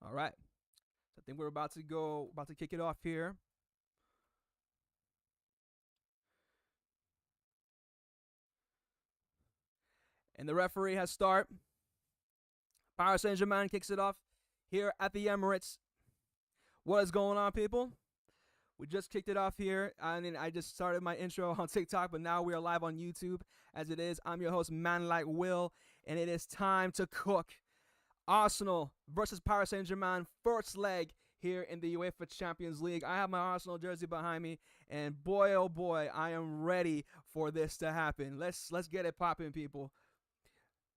All right. So I think we're about to kick it off here. And the referee has start. Paris Saint Germain kicks it off here at the Emirates. What is going on, people? We just kicked it off here. I mean, I just started my intro on TikTok, but now we are live on YouTube as it is. I'm your host, Man Like Will, and it is time to cook. Arsenal versus Paris Saint Germain, first leg here in the UEFA Champions League. I have my Arsenal jersey behind me, and boy, oh boy, I am ready for this to happen. Let's get it popping, people.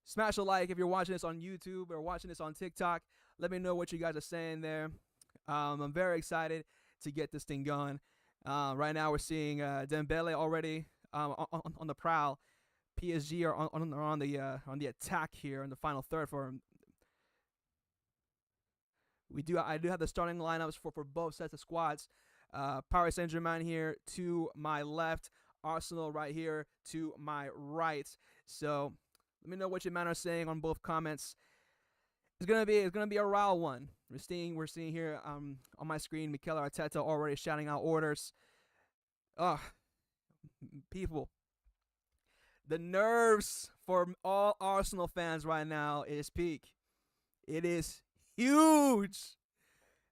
Smash a like if you're watching this on YouTube or watching this on TikTok. Let me know what you guys are saying there. I'm very excited to get this thing going. Right now, we're seeing Dembele already on the prowl. PSG are on the attack here in the final third for. I do have the starting lineups for both sets of squads. Paris Saint Germain here to my left, Arsenal right here to my right. So let me know what your men are saying on both comments. It's gonna be a raw one. We're seeing here on my screen Mikel Arteta already shouting out orders. Ugh, people, the nerves for all Arsenal fans right now is peak. It is huge.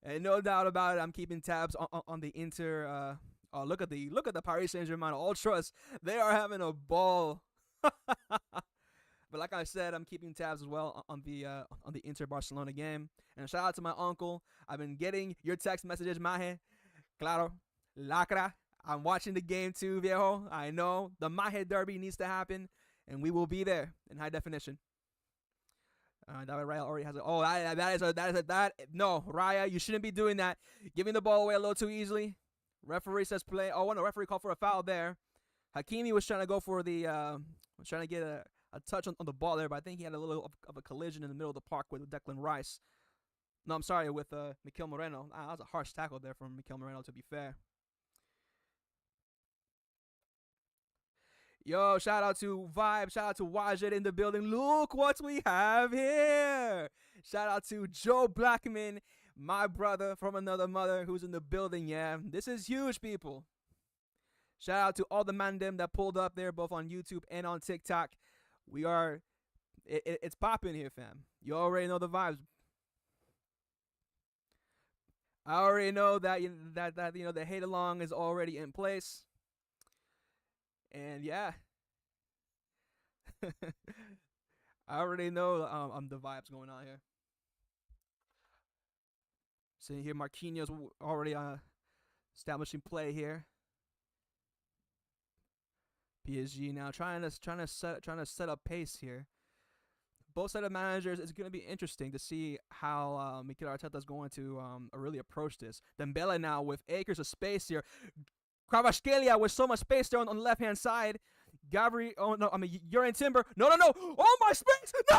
And no doubt about it, I'm keeping tabs on the Inter. Oh, look at the Paris Saint Germain Ultras. They are having a ball. But like I said, I'm keeping tabs as well on the Inter Barcelona game. And shout out to my uncle. I've been getting your text messages, Mahe. Claro, lacra. I'm watching the game too, viejo. I know the Mahe derby needs to happen, and we will be there in high definition. David Raya already has it. Oh, that. No, Raya, you shouldn't be doing that. Giving the ball away a little too easily. Referee says play. Oh, no, referee called for a foul there. Hakimi was trying to go for was trying to get a touch on the ball there, but I think he had a little of a collision in the middle of the park with Declan Rice. No, I'm sorry, with Mikel Moreno. That was a harsh tackle there from Mikel Moreno, to be fair. Yo, shout out to Vibe. Shout out to Wajet in the building. Look what we have here. Shout out to Joe Blackman, my brother from another mother who's in the building. Yeah, this is huge, people. Shout out to all the mandem that pulled up there, both on YouTube and on TikTok. It's popping here, fam. You already know the vibes. I already know that the hate along is already in place. And yeah, I already know the vibes going on here. Seeing here, Marquinhos already establishing play here. PSG now trying to set up pace here. Both set of managers, it's going to be interesting to see how Mikel Arteta is going to really approach this. Dembele now with acres of space here. Kvaratskhelia with so much space there on the left hand side. Gabri, oh no, I mean you're in Timber. No. Oh my space! No!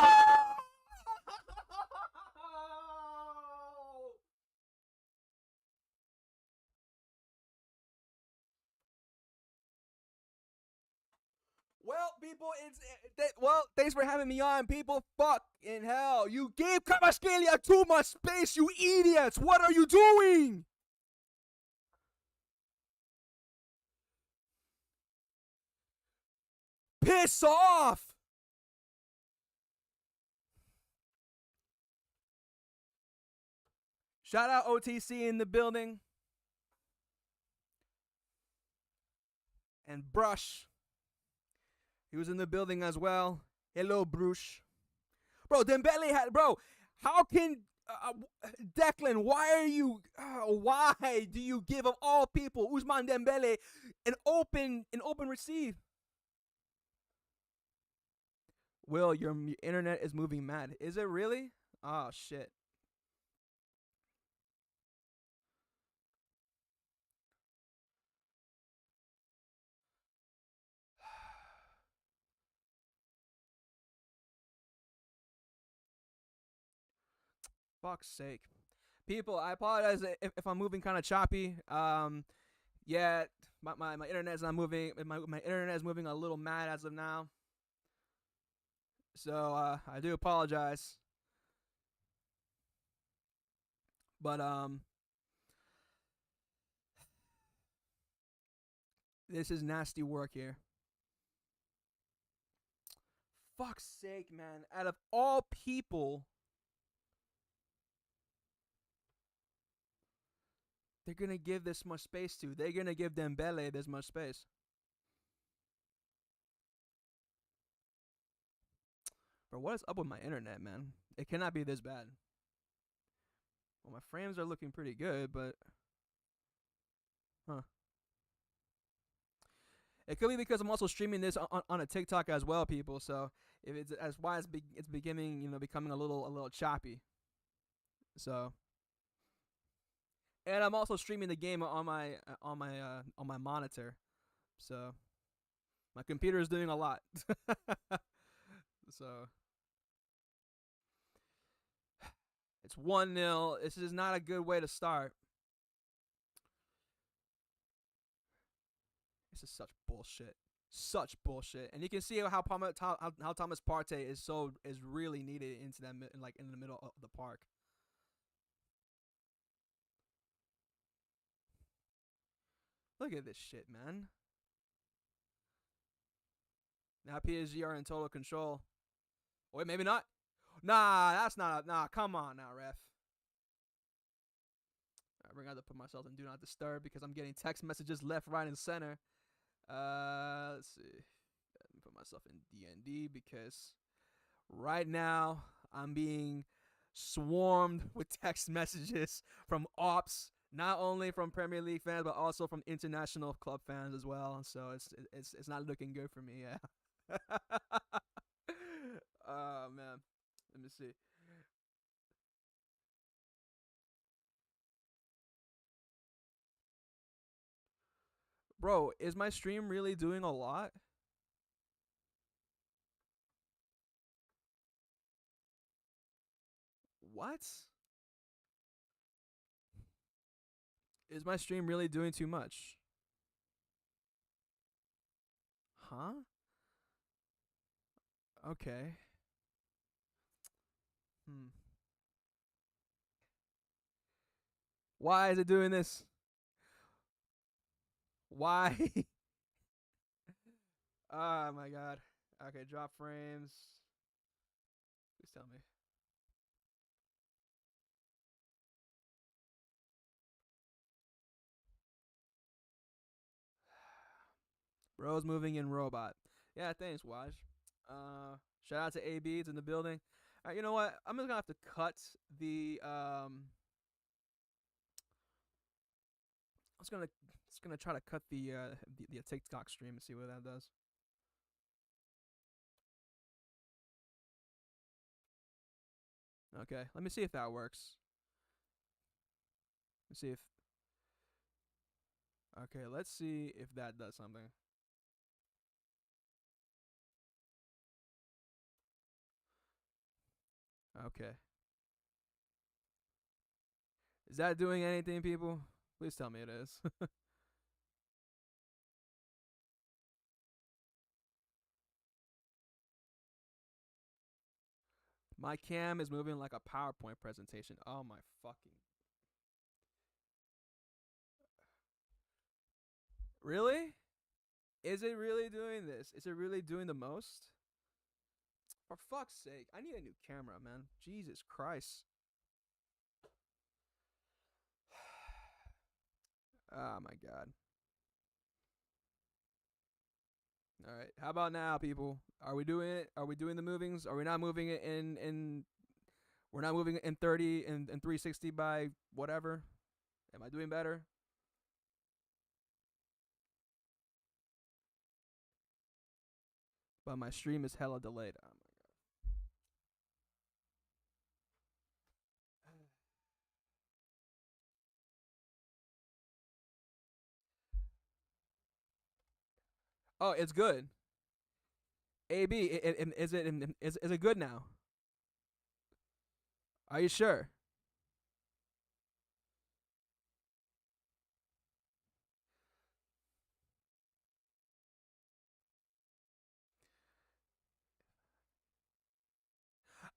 Well, people, thanks for having me on, people. Fuck in hell. You gave Kvaratskhelia too much space, you idiots. What are you doing? Piss off. Shout out OTC in the building. And Brush. He was in the building as well. Hello, Bruce. Bro, Dembele had. Bro, how can. Declan, why do you give of all people Ousmane Dembele an open receive? Will, your internet is moving mad. Is it really? Oh shit. Fuck's sake. People, I apologize if I'm moving kind of choppy. Yeah, my internet's not moving. My internet is moving a little mad as of now. So I do apologize. But this is nasty work here. Fuck's sake, man! Out of all people, they're gonna give this much space to. They're gonna give Dembele this much space. Bro, what is up with my internet, man? It cannot be this bad. Well, my frames are looking pretty good, but huh? It could be because I'm also streaming this on a TikTok as well, people. So if it's as why it's beginning, becoming a little choppy. So, and I'm also streaming the game on my monitor. So my computer is doing a lot. So it's 1-0. This is not a good way to start. This is such bullshit. Such bullshit. And you can see how Thomas Partey is really needed into that in the middle of the park. Look at this shit, man. Now PSG are in total control. Wait, maybe not. Nah, that's not. Nah, come on now, ref. We're gonna have to put myself in do not disturb because I'm getting text messages left, right, and center. Let's see. Let me put myself in DND because right now I'm being swarmed with text messages from ops, not only from Premier League fans but also from international club fans as well. So it's not looking good for me. Yeah. Oh man, let me see. Bro, is my stream really doing a lot? What? Is my stream really doing too much? Huh? Okay. Hmm. Why is it doing this? Why? Oh my god. Okay, drop frames. Please tell me. Bro's moving in robot. Yeah, thanks, Waj. Shout out to AB. It's in the building. All right, you know what? I'm just gonna have to cut the I was gonna try to cut the TikTok stream and see what that does. Okay, let me see if that works. Let's see if okay. Let's see if that does something. Okay, is that doing anything, people? Please tell me it is. My cam is moving like a PowerPoint presentation. Oh my fucking. Really? Is it really doing this? Is it really doing the most? For fuck's sake, I need a new camera, man. Jesus Christ. Oh my god. All right. How about now, people? Are we doing it? Are we doing the movings? Are we not moving it in we're not moving it in 30 and 360 by whatever? Am I doing better? But my stream is hella delayed. Oh my god. Oh, it's good. AB, is it good now? Are you sure?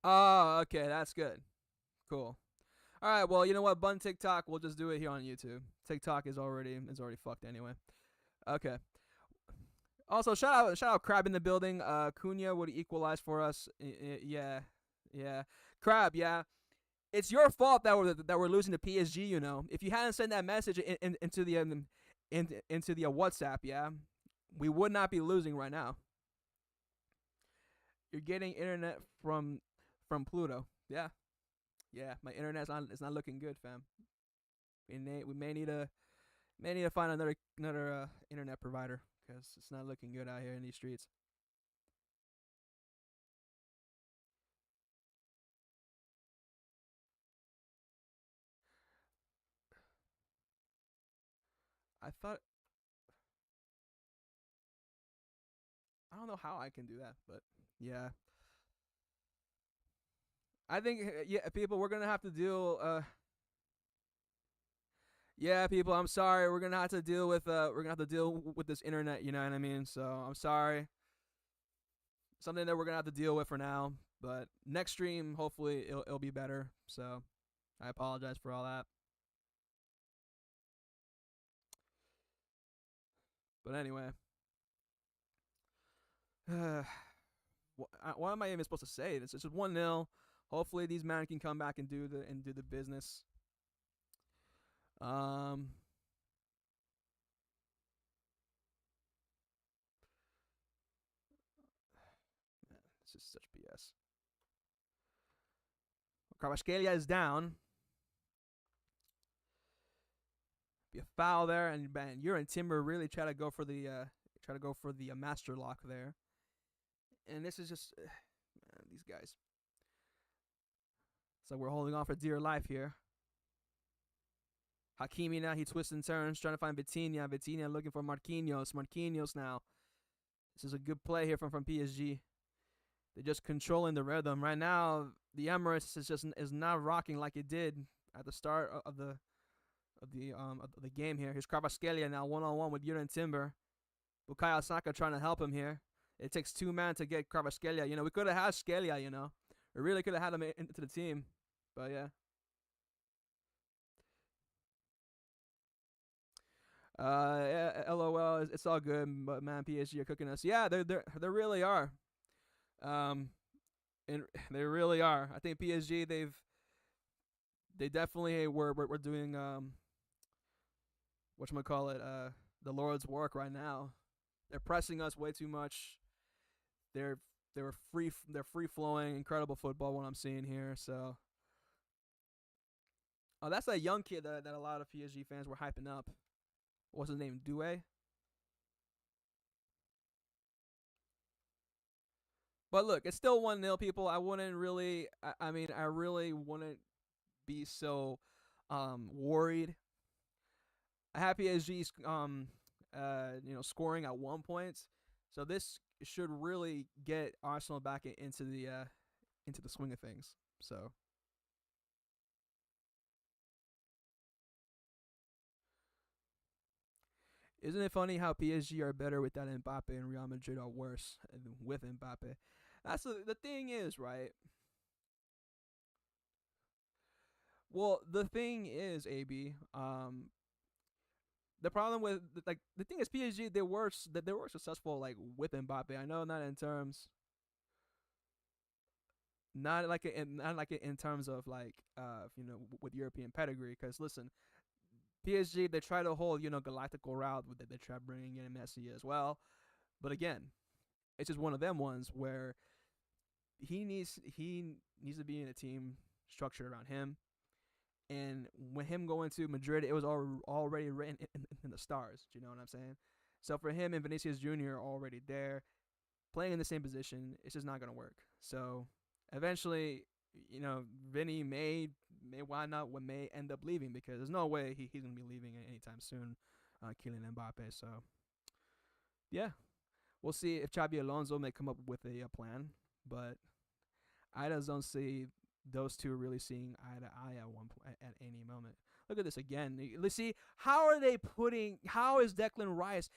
Oh, okay, that's good. Cool. All right, well, you know what? Bun TikTok. We'll just do it here on YouTube. TikTok is already fucked anyway. Okay. Also, shout out Crab in the building. Cunha would equalize for us. Yeah, yeah. Crab, yeah. It's your fault that we're losing to PSG. You know, if you hadn't sent that message into the WhatsApp, yeah, we would not be losing right now. You're getting internet from Pluto. Yeah, yeah. My internet's not it's not looking good, fam. We may need to find another internet provider because it's not looking good out here in these streets. I thought I don't know how I can do that, but yeah, I think yeah, people, we're gonna have to deal. Yeah, people, I'm sorry. We're gonna have to deal with this internet. You know what I mean? So I'm sorry. Something that we're gonna have to deal with for now. But next stream, hopefully, it'll be better. So I apologize for all that. But anyway, what am I even supposed to say? It's just 1-0. Hopefully, these men can come back and do the business. Um, man, this is such BS. Carvajal is down. Be a foul there, and man, you're in Timber really try to go for the master lock there. And this is just man, these guys. So we're holding on for dear life here. Hakimi now, he twists and turns, trying to find Vitinha. Vitinha looking for Marquinhos. Marquinhos now. This is a good play here from PSG. They're just controlling the rhythm right now. The Emirates is not rocking like it did at the start of the game here. Here's Carvajal now 1-on-1 with Yurin Timber. Bukayo Saka trying to help him here. It takes two men to get Carvajal. You know, we could have had Scalia, you know. We really could have had him into the team. But yeah. Yeah, LOL, it's all good, but man, PSG are cooking us. Yeah, they really are. Um, and they really are. I think PSG they definitely were doing whatchamacallit, the Lord's work right now. They're pressing us way too much. They're they're free flowing, incredible football what I'm seeing here. So oh, that's that young kid that a lot of PSG fans were hyping up. What's his name? Due. But look, it's still 1-0, people. I wouldn't really. I mean, I really wouldn't be so worried. I have PSG's scoring at 1 point, so this should really get Arsenal back into the swing of things. So isn't it funny how PSG are better without Mbappe and Real Madrid are worse with Mbappe? That's the thing is, right? Well, the thing is, AB, the problem with like the thing is PSG they were successful like with Mbappe. I know not like in terms of like with European pedigree. Because listen, PSG they try to hold galactical route with it. They try bringing in Messi as well, but again, it's just one of them ones where he needs to be in a team structured around him. And when him going to Madrid, it was already written in the stars. Do you know what I'm saying? So for him and Vinicius Jr. already there, playing in the same position, it's just not gonna work. So eventually, Vinny may why not when may end up leaving because there's no way he's gonna be leaving anytime soon. Kylian Mbappe. So yeah, we'll see if Xabi Alonso may come up with a plan, but I just don't see those two really seeing eye to eye at at any moment. Look at this again. Let's see how are they putting. How is Declan Rice,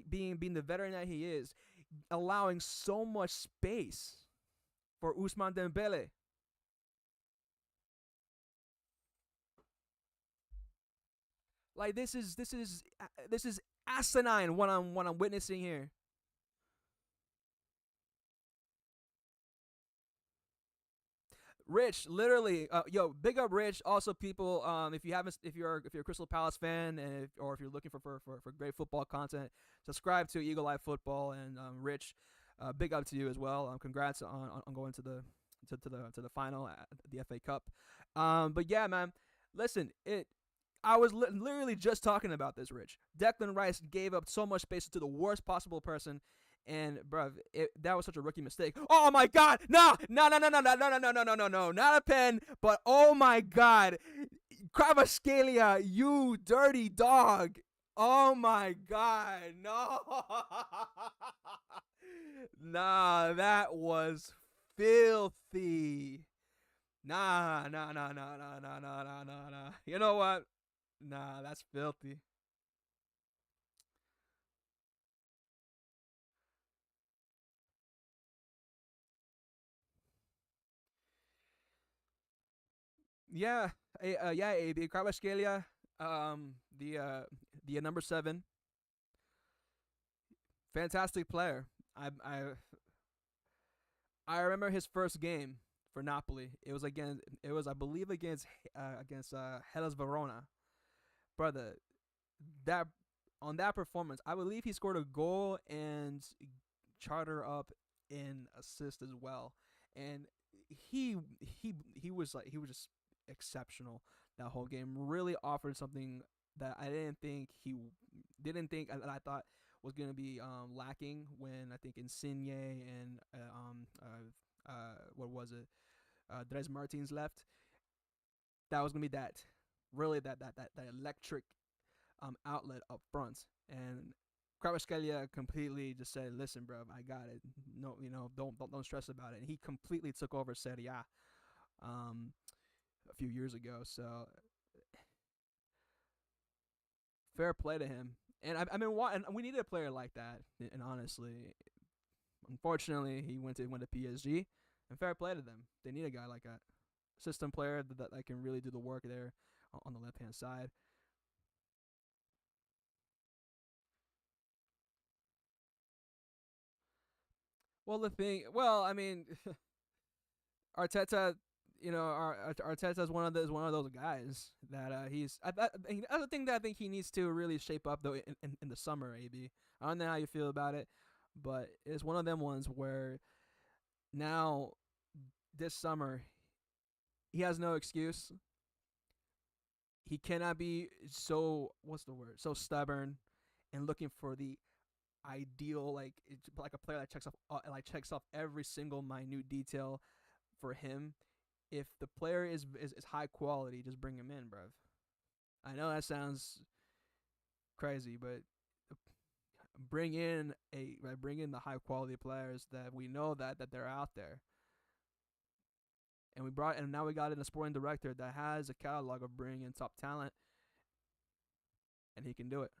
being the veteran that he is, allowing so much space for Ousmane Dembele? Like this is asinine what I'm witnessing here. Rich, literally, yo, big up Rich. Also, people, if you haven't, if you're a Crystal Palace fan, or if you're looking for great football content, subscribe to Eagle Eye Football and Rich. Big up to you as well. Congrats on going to the final at the FA Cup. But yeah, man, listen, it. I was literally just talking about this, Rich. Declan Rice gave up so much space to the worst possible person, and bruv, that was such a rookie mistake. Oh my God, no, no, no, no, no, no, no, no, no, no, no, no, not a pen, but oh my God, Kvaratskhelia, you dirty dog. Oh my God, no, nah, that was filthy. Nah, nah, nah, nah, nah, nah, nah, nah, nah, nah. You know what? Nah, that's filthy. Yeah, yeah, AB Kvaratskhelia, the number 7, fantastic player. I remember his first game for Napoli. It was I believe against Hellas Verona. Brother, that on that performance, I believe he scored a goal and charter up in assist as well. And he was just exceptional that whole game. Really offered something that I didn't think that I thought was going to be lacking when I think Insigne and what was it, Dres Martins left. That was going to be that really that electric outlet up front. And Kvaratskhelia completely just said, "Listen, bro, I got it. No, don't stress about it." And he completely took over Serie A um, a few years ago. So fair play to him. And and we needed a player like that. And honestly, unfortunately, he went to PSG. And fair play to them. They need a guy like that, system player that can really do the work there on the left hand side. Well, I mean, Arteta, Arteta is one of those guys that I think that I think he needs to really shape up though in the summer. Ab, I don't know how you feel about it, but it's one of them ones where now this summer he has no excuse. He cannot be so what's the word so stubborn and looking for the ideal like a player that checks off every single minute detail for him. If the player is high quality, just bring him in, bruv. I know that sounds crazy, but bring in the high quality players that we know that they're out there. And now we got in a sporting director that has a catalog of bringing in top talent, and he can do it.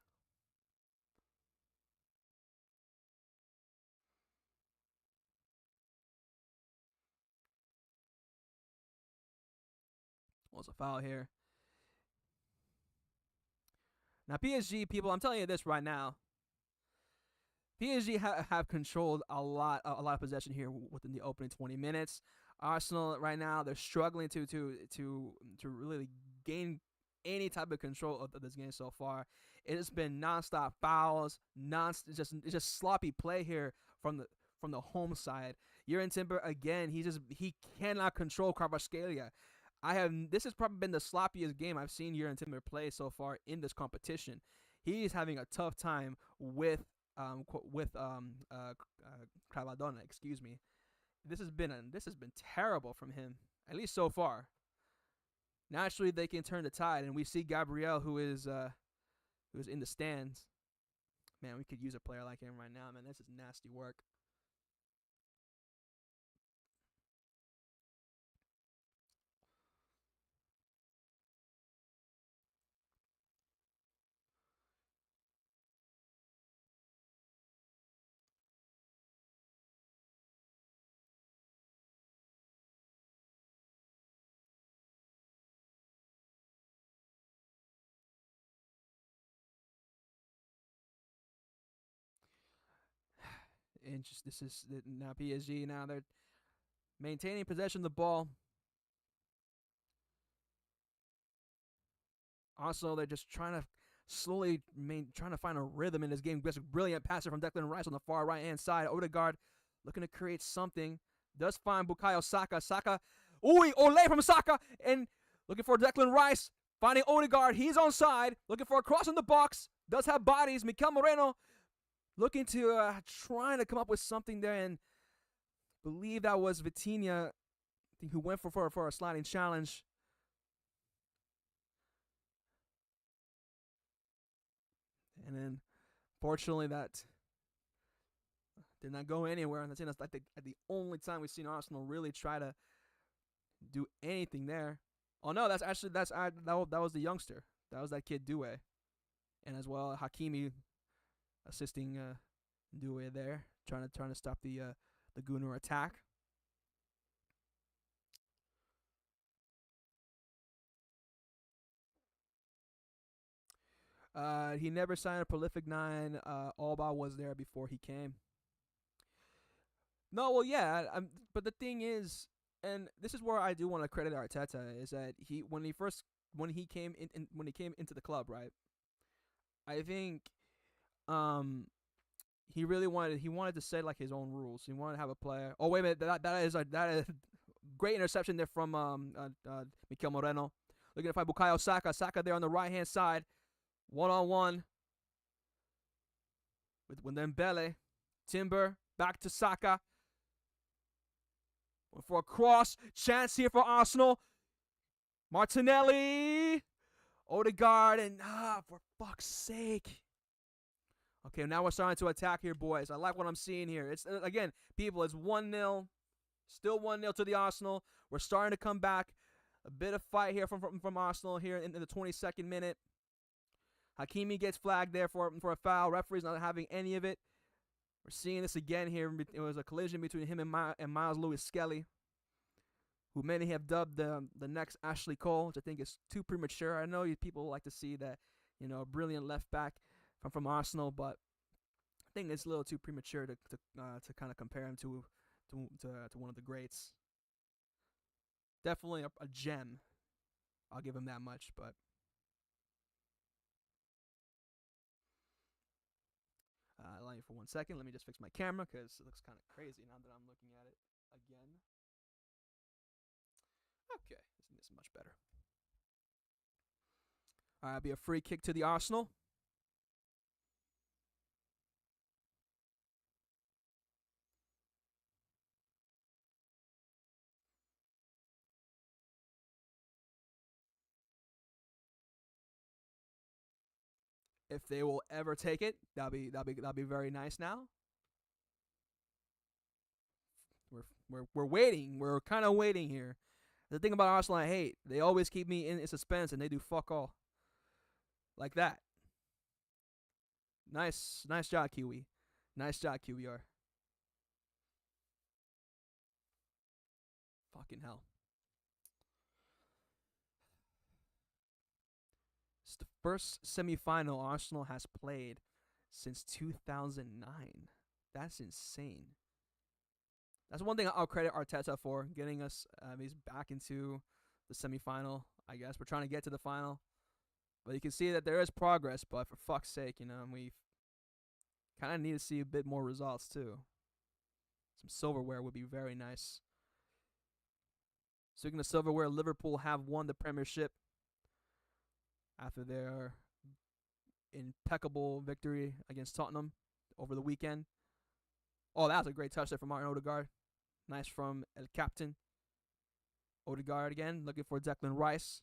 What's a foul here? Now PSG people, I'm telling you this right now. PSG have controlled a lot of possession here within the opening 20 minutes. Arsenal right now they're struggling to really gain any type of control of this game so far. It has been nonstop fouls, non it's just sloppy play here from the home side. Jurgen Timber again, he cannot control Kvaratskhelia. This has probably been the sloppiest game I've seen Jurgen Timber play so far in this competition. He's having a tough time with Cravadona, excuse me. This has been terrible from him, at least so far. Naturally, they can turn the tide, and we see Gabriel, who is in the stands. Man, we could use a player like him right now, man. This is nasty work. And just this is now PSG. Now they're maintaining possession of the ball. Also, they're just trying to slowly trying to find a rhythm in this game. Just a brilliant passer from Declan Rice on the far right hand side. Odegaard looking to create something. Does find Bukayo Saka. Saka, ooh, Ole from Saka, and looking for Declan Rice. Finding Odegaard. He's onside. Looking for a cross in the box. Does have bodies. Mikel Moreno looking to trying to come up with something there, and believe that was Vitinha who went for a sliding challenge. And then, fortunately, that did not go anywhere. And that's like the only time we've seen Arsenal really try to do anything there. Oh no, that was the youngster. That was that kid Due, and as well Hakimi assisting Due there, trying to stop the Gunner attack. He never signed a prolific 9. Alba was there before he came. No, well, yeah, but the thing is, and this is where I do want to credit Arteta, is that when he came into the club, right? I think he really wanted to set like his own rules. He wanted to have a player. Oh wait a minute, that is great interception there from Mikel Moreno. Looking to find Bukayo Saka. Saka there on the right hand side, 1-on-1 with Dembele. Timber back to Saka. Went for a cross. Chance here for Arsenal. Martinelli. Odegaard. And for fuck's sake. Okay, now we're starting to attack here, boys. I like what I'm seeing here. It's again, people, it's 1-0. Still 1-0 to the Arsenal. We're starting to come back. A bit of fight here from Arsenal here in the 22nd minute. Hakimi gets flagged there for a foul. Referee's not having any of it. We're seeing this again here. It was a collision between him and Miles Lewis Skelly, who many have dubbed the next Ashley Cole, which I think is too premature. I know people like to see that, a brilliant left back from Arsenal, but I think it's a little too premature to kind of compare him to one of the greats. Definitely a gem. I'll give him that much, but. Allow me for 1 second. Let me just fix my camera because it looks kind of crazy now that I'm looking at it again. Okay, this is much better. All right, it'll be a free kick to the Arsenal. If they will ever take it, that'll be very nice. Now we're waiting. We're kind of waiting here. The thing about Arsenal I hate, they always keep me in suspense and they do fuck all. Like that. Nice job, Kiwi. Nice job, QBR. Fucking hell. It's the first semifinal Arsenal has played since 2009. That's insane. That's one thing I'll credit Arteta for, getting us he's back into the semifinal, I guess. We're trying to get to the final. But you can see that there is progress, but for fuck's sake, we kind of need to see a bit more results, too. Some silverware would be very nice. Speaking of silverware, Liverpool have won the Premiership after their impeccable victory against Tottenham over the weekend. Oh, that was a great touch there from Martin Odegaard. Nice from El Captain. Odegaard again, looking for Declan Rice.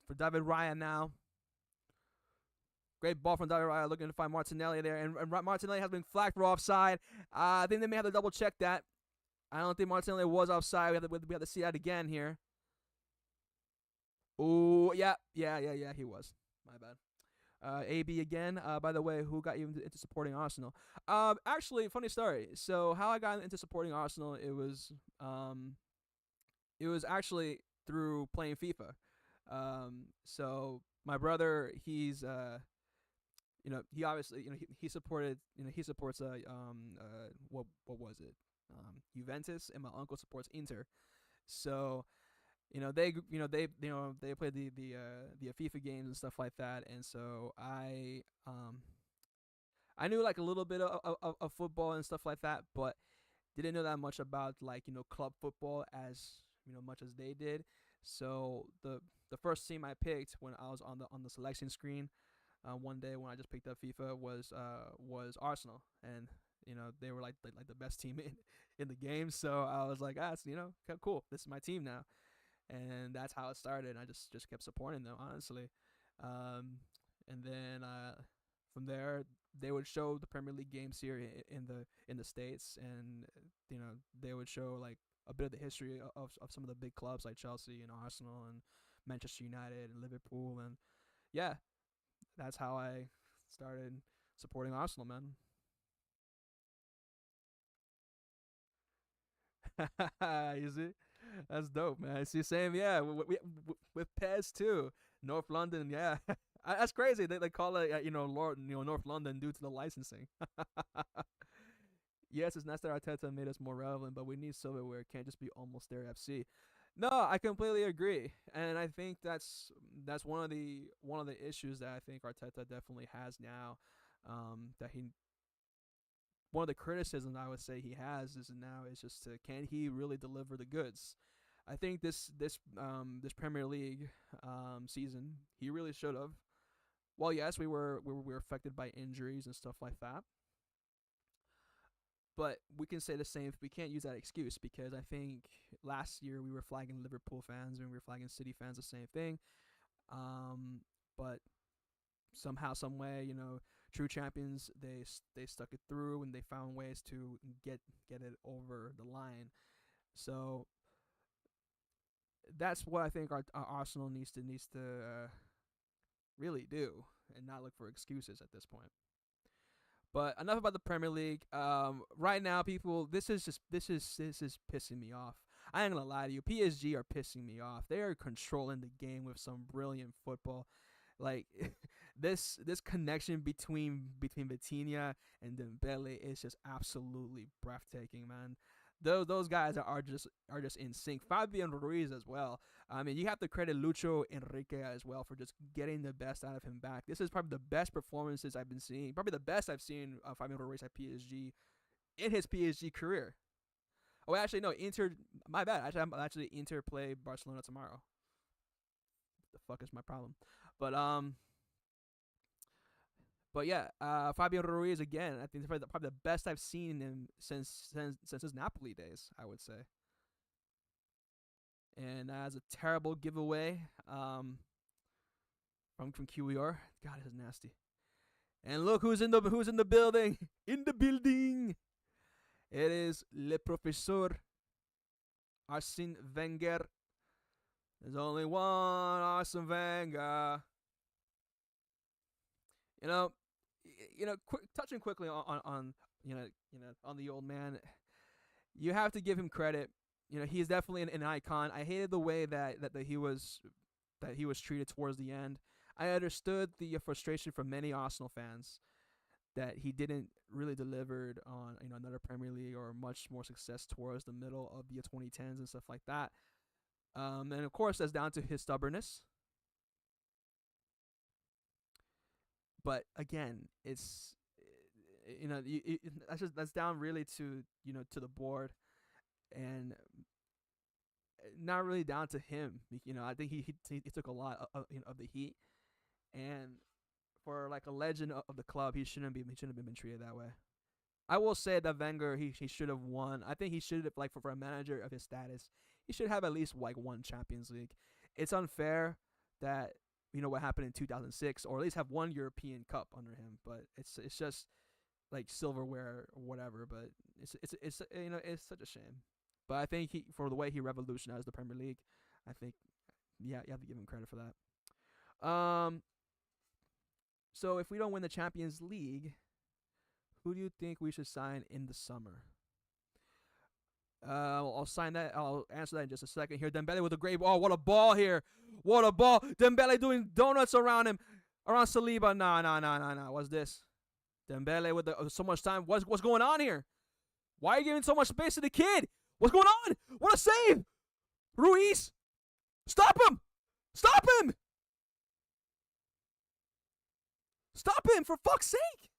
For David Raya now. Great ball from David Raya, looking to find Martinelli there. And Martinelli has been flagged for offside. I think they may have to double check that. I don't think Martinelli was offside. We have to see that again here. Oh, yeah, he was. My bad. AB again. By the way, who got you into supporting Arsenal? Actually, funny story. So how I got into supporting Arsenal, it was actually through playing FIFA. So My brother, he obviously, he supported, he supports what was it, Juventus, and my uncle supports Inter. So they play the FIFA games and stuff like that, and so I knew like a little bit of football and stuff like that, but didn't know that much about like club football as much as they did. So the first team I picked when I was on the selection screen one day when I just picked up FIFA was Arsenal, and they were like the best team in the game. So I was like, it's cool. This is my team now, and that's how it started. I just kept supporting them honestly, and then from there they would show the Premier League games here in the states, and they would show like a bit of the history of some of the big clubs like Chelsea and Arsenal and Manchester United and Liverpool, and yeah, that's how I started supporting Arsenal, man. You see, that's dope, man. See, same, yeah. With Pez too, North London, yeah. That's crazy. They call it, North London due to the licensing. Yes, it's nice that Arteta made us more relevant, but we need silverware. It can't just be almost there FC. No, I completely agree, and I think that's one of the issues that I think Arteta definitely has now. That he One of the criticisms I would say he has is now is just can he really deliver the goods? I think this Premier League season he really should have. Well, yes, we were affected by injuries and stuff like that, but we can say the same. We can't use that excuse because I think last year we were flagging Liverpool fans and we were flagging City fans the same thing. But somehow, some way, true champions they stuck it through and they found ways to get it over the line. So that's what I think our Arsenal needs to really do and not look for excuses at this point. But enough about the Premier League. Right now, people, this is pissing me off. I ain't gonna lie to you. PSG are pissing me off. They are controlling the game with some brilliant football. Like this connection between Vitinha and Dembele is just absolutely breathtaking, man. Those guys are just in sync. Fabian Ruiz as well. I mean, you have to credit Lucho Enrique as well for just getting the best out of him back. This is probably the best performances I've been seeing. Probably the best I've seen Fabian Ruiz at PSG in his PSG career. Oh, actually, no, Inter. My bad. Actually Inter play Barcelona tomorrow. The fuck is my problem? But but yeah, Fabian Ruiz again. I think it's probably the best I've seen him since his Napoli days. I would say. And as a terrible giveaway from QER. God, this is nasty. And look who's in the building. In the building. It is Le Professeur Arsene Wenger. There's only one Arsene Wenger. You know, touching quickly on on the old man. You have to give him credit. He's definitely an icon. I hated the way that he was treated towards the end. I understood the frustration from many Arsenal fans that he didn't really deliver on another Premier League or much more success towards the middle of the 2010s and stuff like that. And of course, that's down to his stubbornness. But again, it's that's down really to the board and not really down to him. I think he took a lot of the heat, and for like a legend of the club, he shouldn't have been treated that way. I will say that Wenger he should have won. I think he should have like for a manager of his status, he should have at least like one Champions League. It's unfair that what happened in 2006, or at least have one European Cup under him. But it's just like silverware or whatever. But it's such a shame. But I think for the way he revolutionized the Premier League, I think yeah, you have to give him credit for that. So if we don't win the Champions League, who do you think we should sign in the summer? I'll sign that. I'll answer that in just a second here. Dembele with a great ball. What a ball here. What a ball. Dembele doing donuts around him. Around Saliba. Nah. What's this? Dembele with so much time. What's going on here? Why are you giving so much space to the kid? What's going on? What a save. Ruiz. Stop him. Stop him. Stop him, for fuck's sake.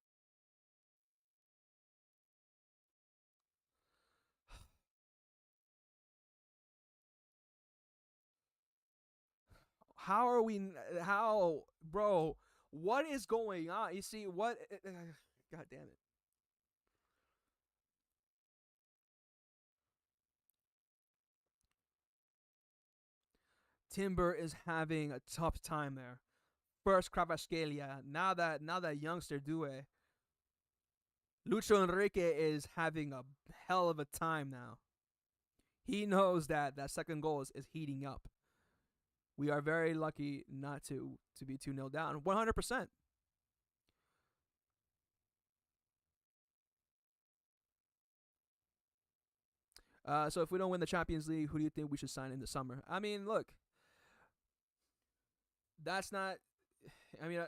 How are we? How, bro? What is going on? You see what? God damn it! Timber is having a tough time there. First Kvaratskhelia. Now that youngster Due. Lucho Enrique is having a hell of a time now. He knows that second goal is heating up. We are very lucky not to be 2-0 down. 100%. So if we don't win the Champions League, who do you think we should sign in the summer? I mean, look, that's not. I mean,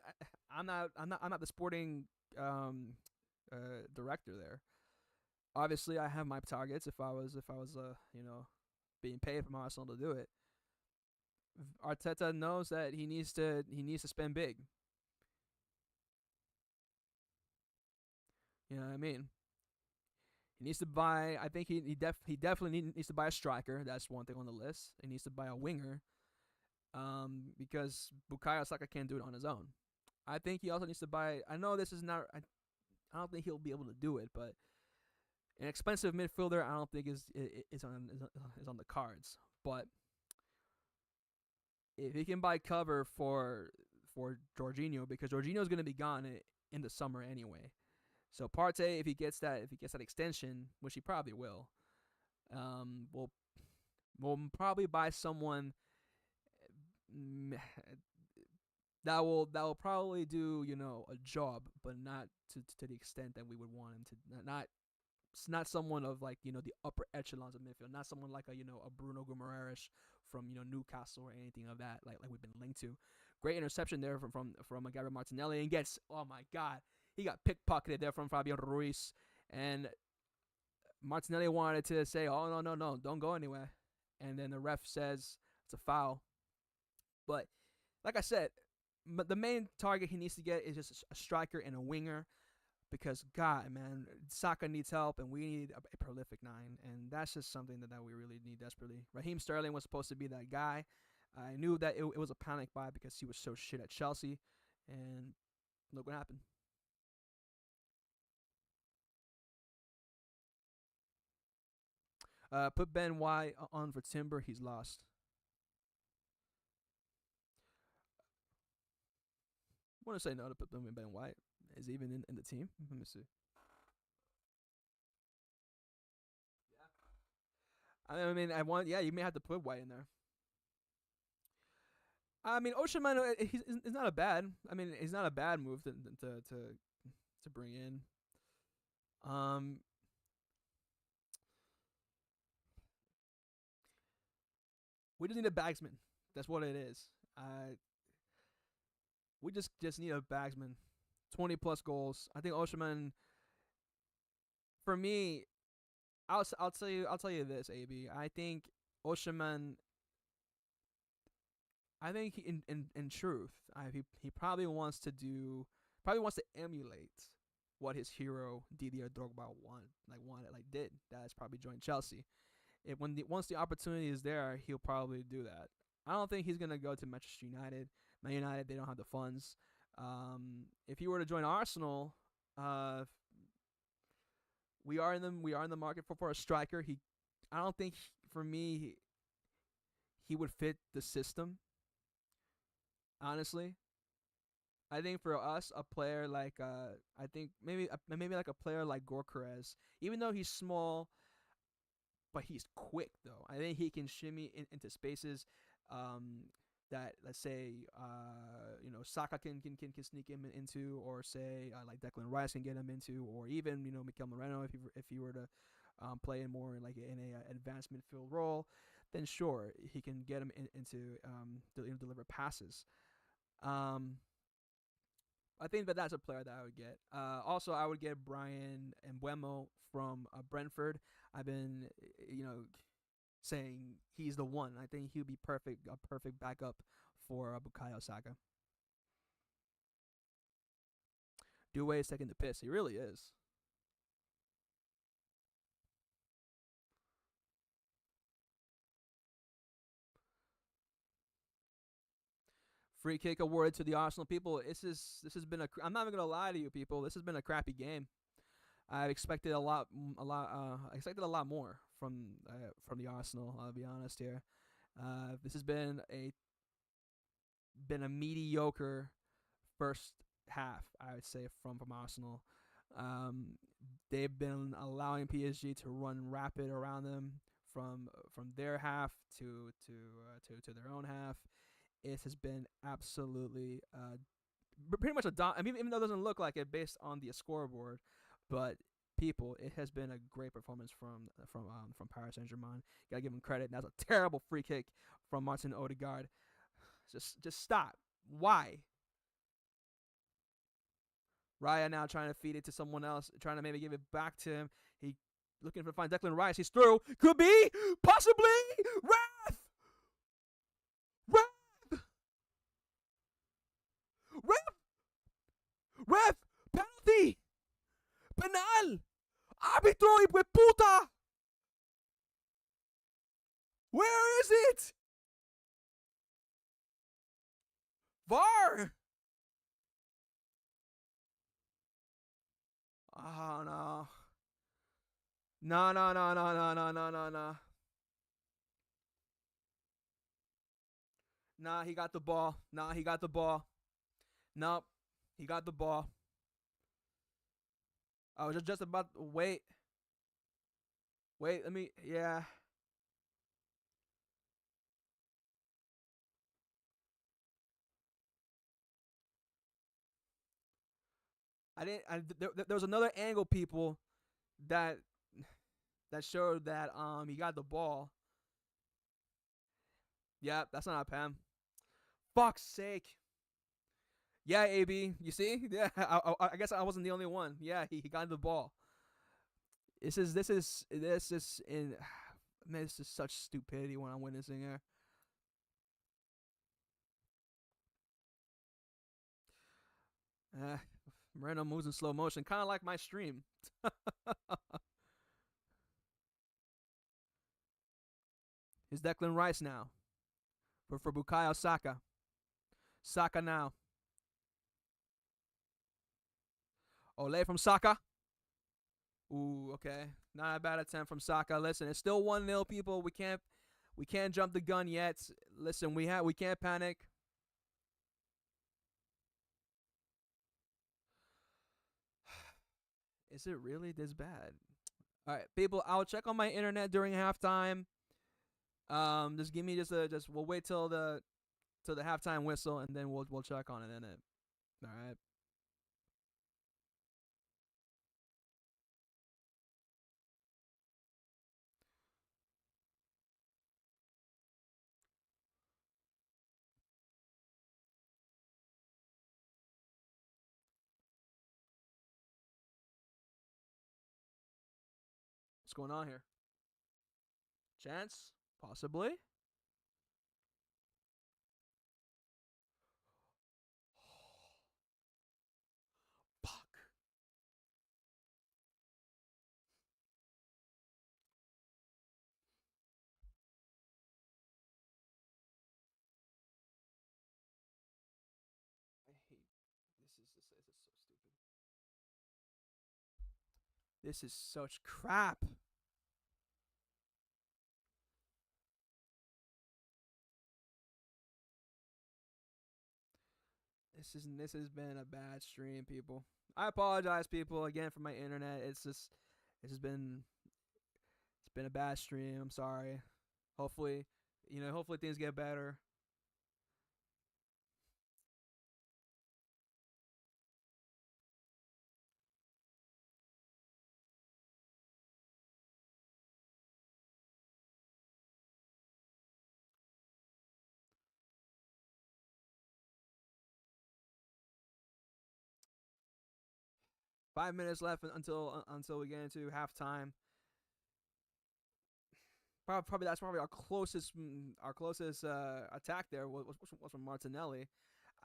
I'm not the sporting director there. Obviously, I have my targets. If I was being paid from Arsenal to do it, Arteta knows that he needs to spend big. You know what I mean? He needs to buy. I think he definitely needs to buy a striker. That's one thing on the list. He needs to buy a winger. Because Bukayo Saka can't do it on his own. I think he also needs to buy. I know this is not. I don't think he'll be able to do it, but an expensive midfielder, I don't think is on the cards. But if he can buy cover for Jorginho, because Jorginho is going to be gone in the summer anyway. So Partey, if he gets that extension, which he probably will, we'll probably buy someone that will probably do a job, but not to the extent that we would want him to. Not someone of like the upper echelons of midfield, not someone like a Bruno Guimaraes from Newcastle or anything of that like we've been linked to. Great interception there from Gabriel Martinelli, and gets, oh my god, he got pickpocketed there from Fabian Ruiz, and Martinelli wanted to say, oh no, don't go anywhere, and then the ref says it's a foul. But like I said, the main target he needs to get is just a striker and a winger, because God, man, Saka needs help, and we need a prolific nine, and that's just something that we really need desperately. Raheem Sterling was supposed to be that guy. I knew that it was a panic buy because he was so shit at Chelsea, and look what happened. Put Ben White on for Timber. He's lost. I want to say no to put Ben White. Is he even in the team? Let me see. I mean, I want. Yeah, you may have to put White in there. I mean, Oshiman, he's not a bad. I mean, he's not a bad move to bring in. Um, we just need a bagsman. That's what it is. We just need a bagsman. 20 plus goals. I think Oshiman, for me, I'll tell you this, AB. I think Oshiman. I think in truth, he probably wants to emulate what his hero Didier Drogba did. That's probably joined Chelsea. Once the opportunity is there, he'll probably do that. I don't think he's gonna go to Manchester United. Man United, they don't have the funds. If he were to join Arsenal, uh, we are in the market for a striker. I don't think, for me, he would fit the system. Honestly, I think for us, a player like I think maybe like a player like Gorkarez, even though he's small, but he's quick though. I think he can shimmy into spaces um, that, let's say, Saka can sneak him into, or say like Declan Rice can get him into, or even Mikel Moreno if he were to playing more in like in a advanced midfield role, then sure he can get him into deliver passes. Um, I think that that's a player that I would get. Also, I would get Brian Mbuemo from Brentford. I've been, saying he's the one. I think he'll be a perfect backup for Bukayo Saka. Due is taking the piss. He really is. Free kick awarded to the Arsenal people. This has been a. I'm not even gonna lie to you, people. This has been a crappy game. I expected I expected a lot more from the Arsenal. I'll be honest here. This has been a mediocre first half, I would say, from Arsenal. Um, they've been allowing PSG to run rapid around them from their half to their own half. It has been absolutely pretty much I mean, even though it doesn't look like it based on the scoreboard, but people, it has been a great performance from Paris Saint Germain. Gotta give them credit. That's a terrible free kick from Martin Odegaard. Just stop. Why? Raya now trying to feed it to someone else, trying to maybe give it back to him. He looking for find Declan Rice. He's through. Could be possibly Wrath. Wrath. Ref. Ref. Penalty. Penal. Arbitro y puta. Where is it? VAR. Oh no. No, no, no, no, no, no, no, no, no. Nah, he got the ball. Nah, he got the ball. Nope. He got the ball. I was just about to wait. Wait, let me yeah. I didn't there was another angle, people, that showed that he got the ball. Yeah, that's not a Pam. Fuck's sake. Yeah, AB. You see? Yeah, I guess I wasn't the only one. Yeah, he got the ball. This is in man, this is such stupidity when I'm witnessing here. Uh, Moreno moves in slow motion, kind of like my stream. Is Declan Rice now for Bukayo Saka. Saka now. Ole from Saka. Ooh, okay. Not a bad attempt from Saka. Listen, it's still 1-0, people. We can't jump the gun yet. Listen, we can't panic. Is it really this bad? All right, people. I'll check on my internet during halftime. Just give me just we'll wait till the halftime whistle and then we'll check on it in it. All right. What's going on here? Chance? Possibly. Fuck. I hate this is so stupid. This is such crap. This has been a bad stream, people. I apologize, people, again for my internet. It's just been a bad stream. I'm sorry. Hopefully, hopefully things get better. 5 minutes left until we get into halftime. Probably that's probably our closest attack there was from Martinelli.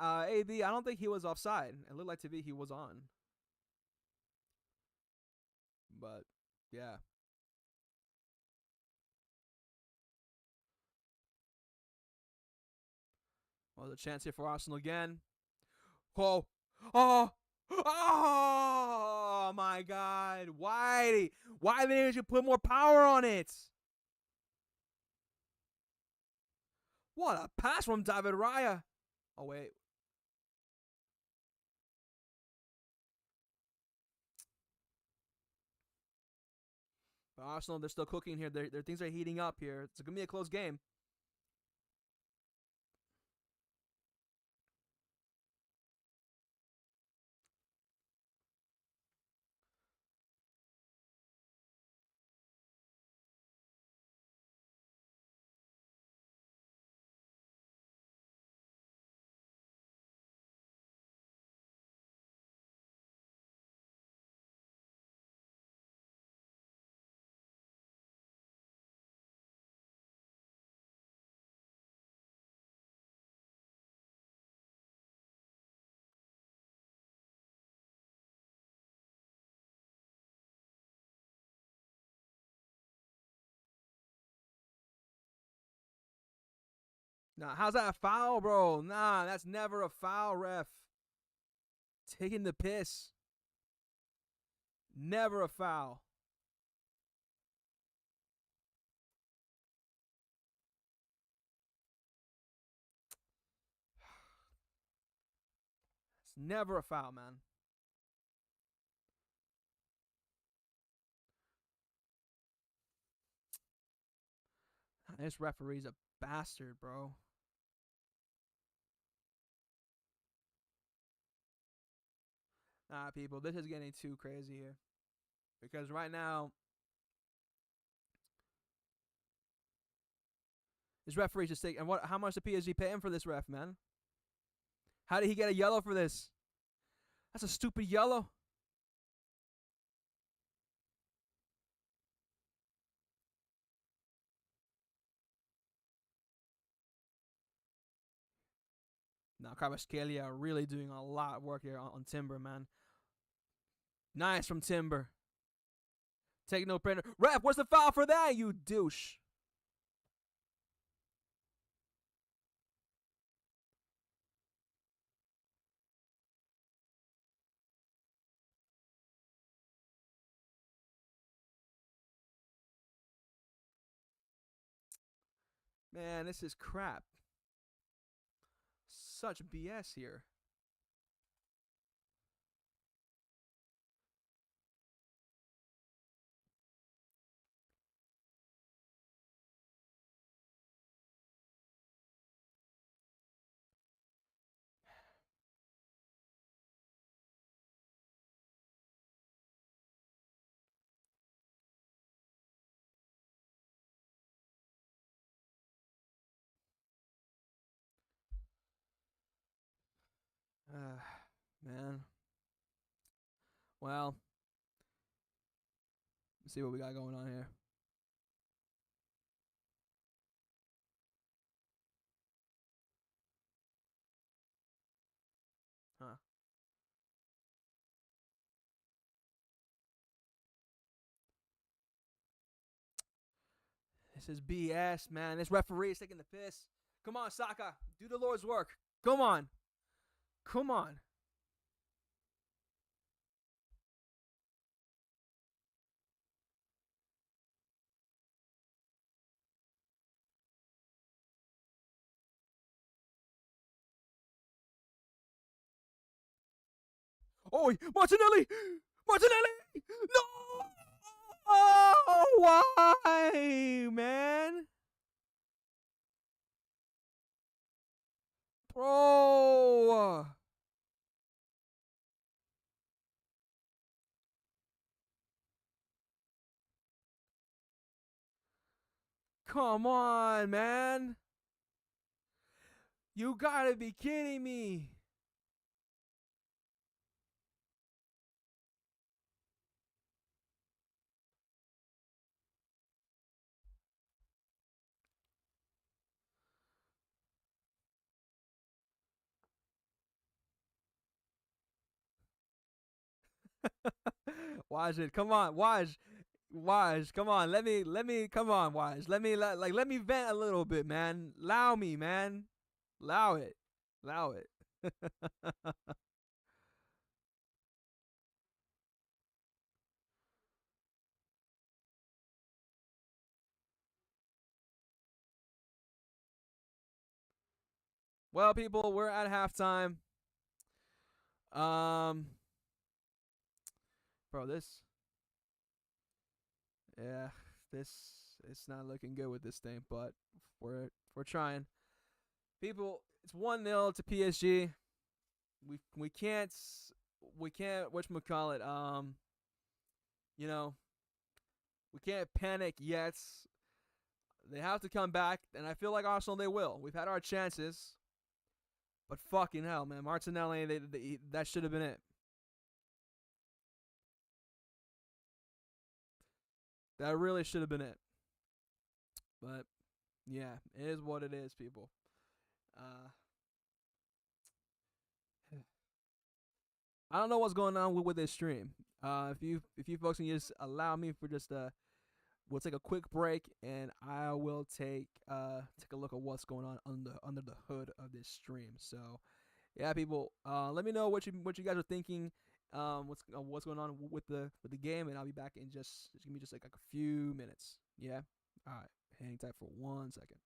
AB, I don't think he was offside. It looked like to be he was on. But yeah. Well, there's a chance here for Arsenal again. Oh, oh, oh my God! Why didn't you put more power on it? What a pass from David Raya! Oh wait, but Arsenal, they're still cooking here. Their things are heating up here. It's gonna be a close game. Nah, how's that a foul, bro? Nah, that's never a foul, ref. Taking the piss. Never a foul. It's never a foul, man. This referee's a bastard, bro. Nah, people, this is getting too crazy here. Because right now, this referee's just taking. And what? How much did PSG pay him for this ref, man? How did he get a yellow for this? That's a stupid yellow. Now, Kvaratskhelia really doing a lot of work here on Timber, man. Nice from Timber. Take no printer. Ref, what's the foul for that, you douche? Man, this is crap. Such BS here. Man. Well, let's see what we got going on here. Huh. This is BS, man. This referee is taking the piss. Come on, Saka. Do the Lord's work. Come on. Come on. Oh, Martinelli! Martinelli! No! Oh, why, man? Bro. Come on, man. You gotta be kidding me. Waj it. Come on, Waj, come on. Let me come on, Waj. Let me vent a little bit, man. Allow me, man. Allow it. Allow it. Well, people, we're at halftime. Um, bro, yeah, this it's not looking good with this thing, but we're trying. People, it's 1-0 to PSG. We can't whatchamacallit, you know, we can't panic yet. They have to come back, and I feel like Arsenal they will. We've had our chances, but fucking hell, man, Martinelli, that should have been it. That really should have been it. But yeah, it is what it is, people. Uh, I don't know what's going on with this stream. If you folks can just allow me for just we'll take a quick break and I will take a look at what's going on under the hood of this stream. So yeah, people, let me know what you guys are thinking. What's going on with the game, and I'll be back in just give me just like a few minutes. Yeah. All right. Hang tight for 1 second.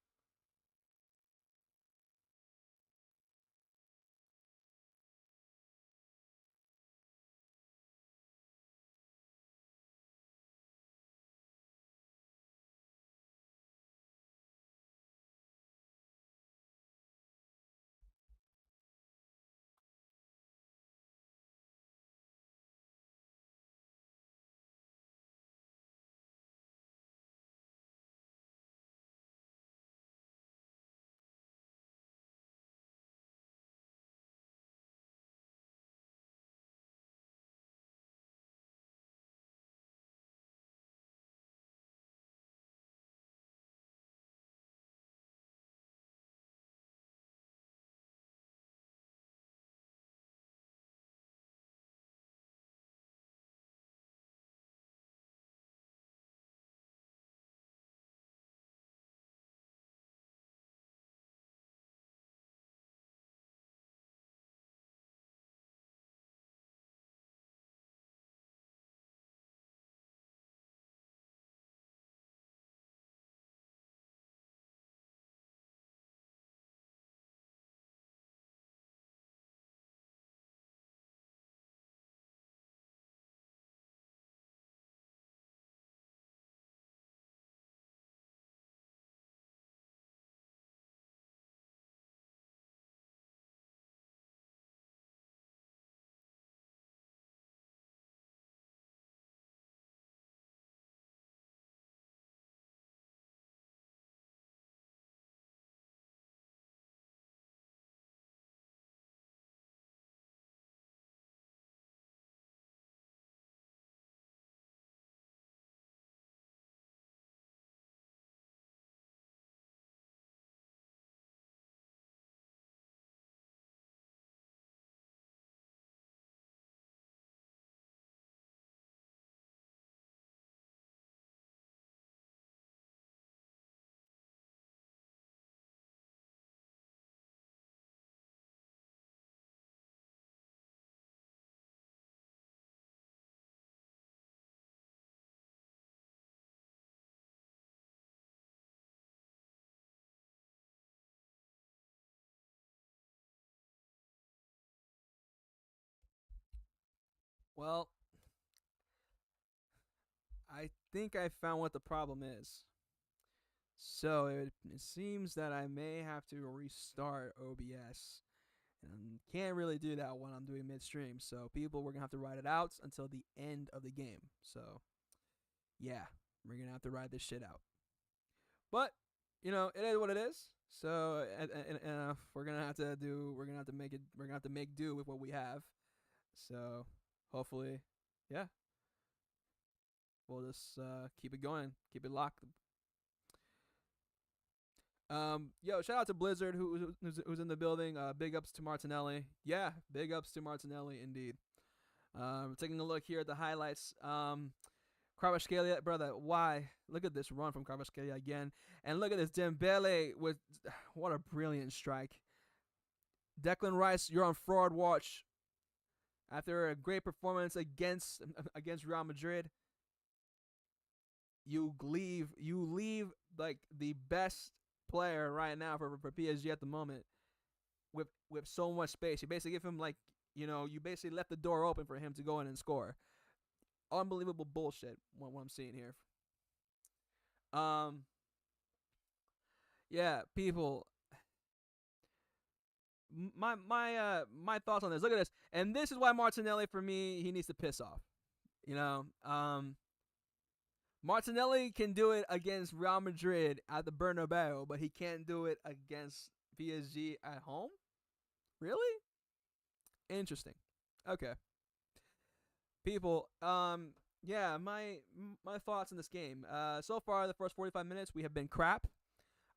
Well, I think I found what the problem is. So it seems that I may have to restart OBS, and can't really do that when I'm doing midstream. So people, we're gonna have to ride it out until the end of the game. So yeah, we're gonna have to ride this shit out. But it is what it is. So we're gonna have to make it. We're gonna have to make do with what we have. So hopefully, yeah, we'll just keep it going, keep it locked. Yo, shout out to Blizzard who's in the building. Big ups to Martinelli. Yeah, big ups to Martinelli indeed. Taking a look here at the highlights. Kvaratskhelia, brother, why? Look at this run from Kvaratskhelia again. And look at this Dembele with what a brilliant strike. Declan Rice, you're on fraud watch. After a great performance against Real Madrid, you leave like the best player right now for PSG at the moment with so much space. You basically give him like you basically left the door open for him to go in and score. Unbelievable bullshit. What I'm seeing here. Um, yeah, people. My thoughts on this. Look at this, and this is why Martinelli for me he needs to piss off. You know, Martinelli can do it against Real Madrid at the Bernabeu, but he can't do it against PSG at home. Really interesting. Okay, people. Yeah, my thoughts on this game. So far the first 45 minutes we have been crap.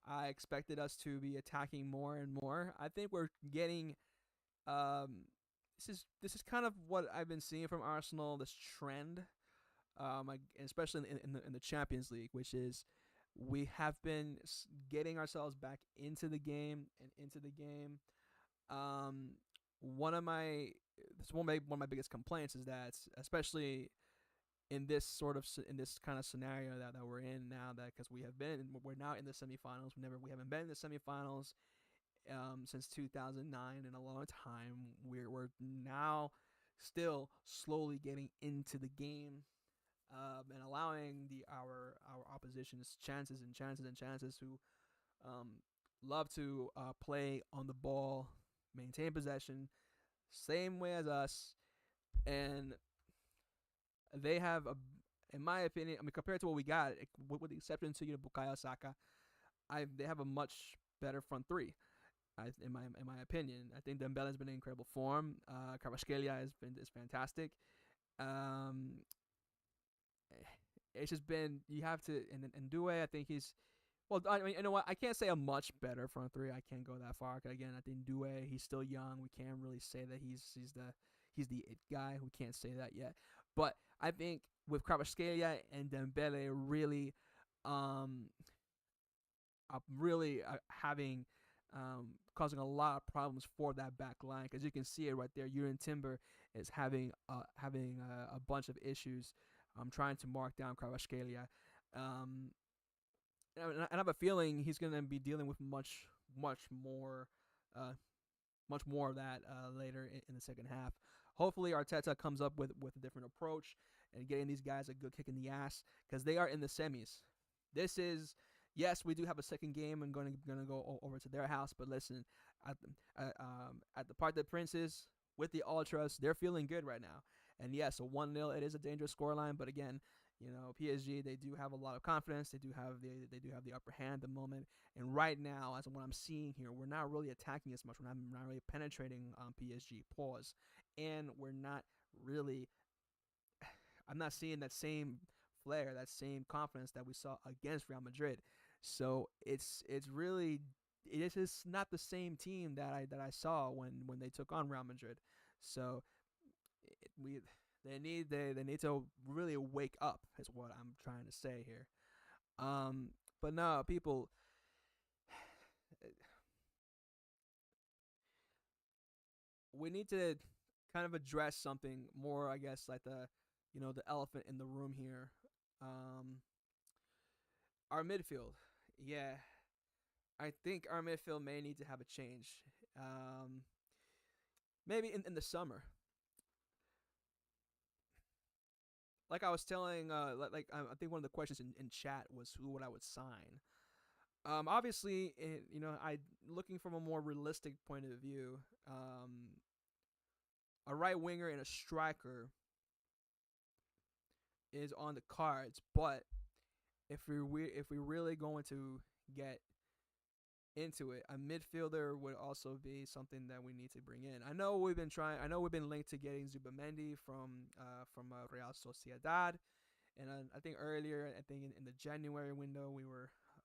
I expected us to be attacking more and more. I think we're getting um this is kind of what I've been seeing from Arsenal. This trend, especially in the Champions League, which is we have been getting ourselves back into the game and into the game. Um, one of my one of my biggest complaints is that, especially in this kind of scenario that we're in now, that because we're now in the semifinals. We haven't been in the semifinals since 2009 in a long time. We're now still slowly getting into the game, and allowing our opposition's chances and chances and chances who um, love to play on the ball, maintain possession, same way as us, and they have in my opinion, I mean, compared to what we got, with the exception to Bukayo Saka, they have a much better front three. In my opinion, I think Dembele's been in incredible form. Kvaratskhelia is fantastic. Um, it's just been you have to and Due. I think he's well. I mean, you know what? I can't say a much better front three. I can't go that far. Again, I think Due. He's still young. We can't really say that he's the it guy. We can't say that yet. But I think with Kvaratskhelia and Dembele um, really having causing a lot of problems for that back line, because you can see it right there. Jurgen Timber is having a bunch of issues trying to mark down Kvaratskhelia. Um, and I have a feeling he's going to be dealing with much more uh, much more of that later in the second half. Hopefully, Arteta comes up with a different approach and getting these guys a good kick in the ass, because they are in the semis. This is yes, we do have a second game and gonna go over to their house, but listen, at the Parc des Princes with the ultras, they're feeling good right now. And yes, a 1-0, it is a dangerous scoreline, but again, PSG, they do have a lot of confidence. They do have the upper hand at the moment. And right now, as what I'm seeing here, we're not really attacking as much. We're not really penetrating PSG. Pause. And we're not really. I'm not seeing that same flair, that same confidence that we saw against Real Madrid. So it's really it is not the same team that I saw when they took on Real Madrid. So we they need to really wake up is what I'm trying to say here. Um, but no, people, we need to kind of address something more. I guess like the elephant in the room here. Um, our midfield. Yeah, I think our midfield may need to have a change. Um, maybe in the summer. Like I was telling, I think one of the questions in chat was who would I would sign. Obviously, I looking from a more realistic point of view, a right winger and a striker is on the cards. But if we really going to get into it, a midfielder would also be something that we need to bring in. I know we've been trying. I know we've been linked to getting Zubamendi from Real Sociedad, and I think earlier, I think in the January window, and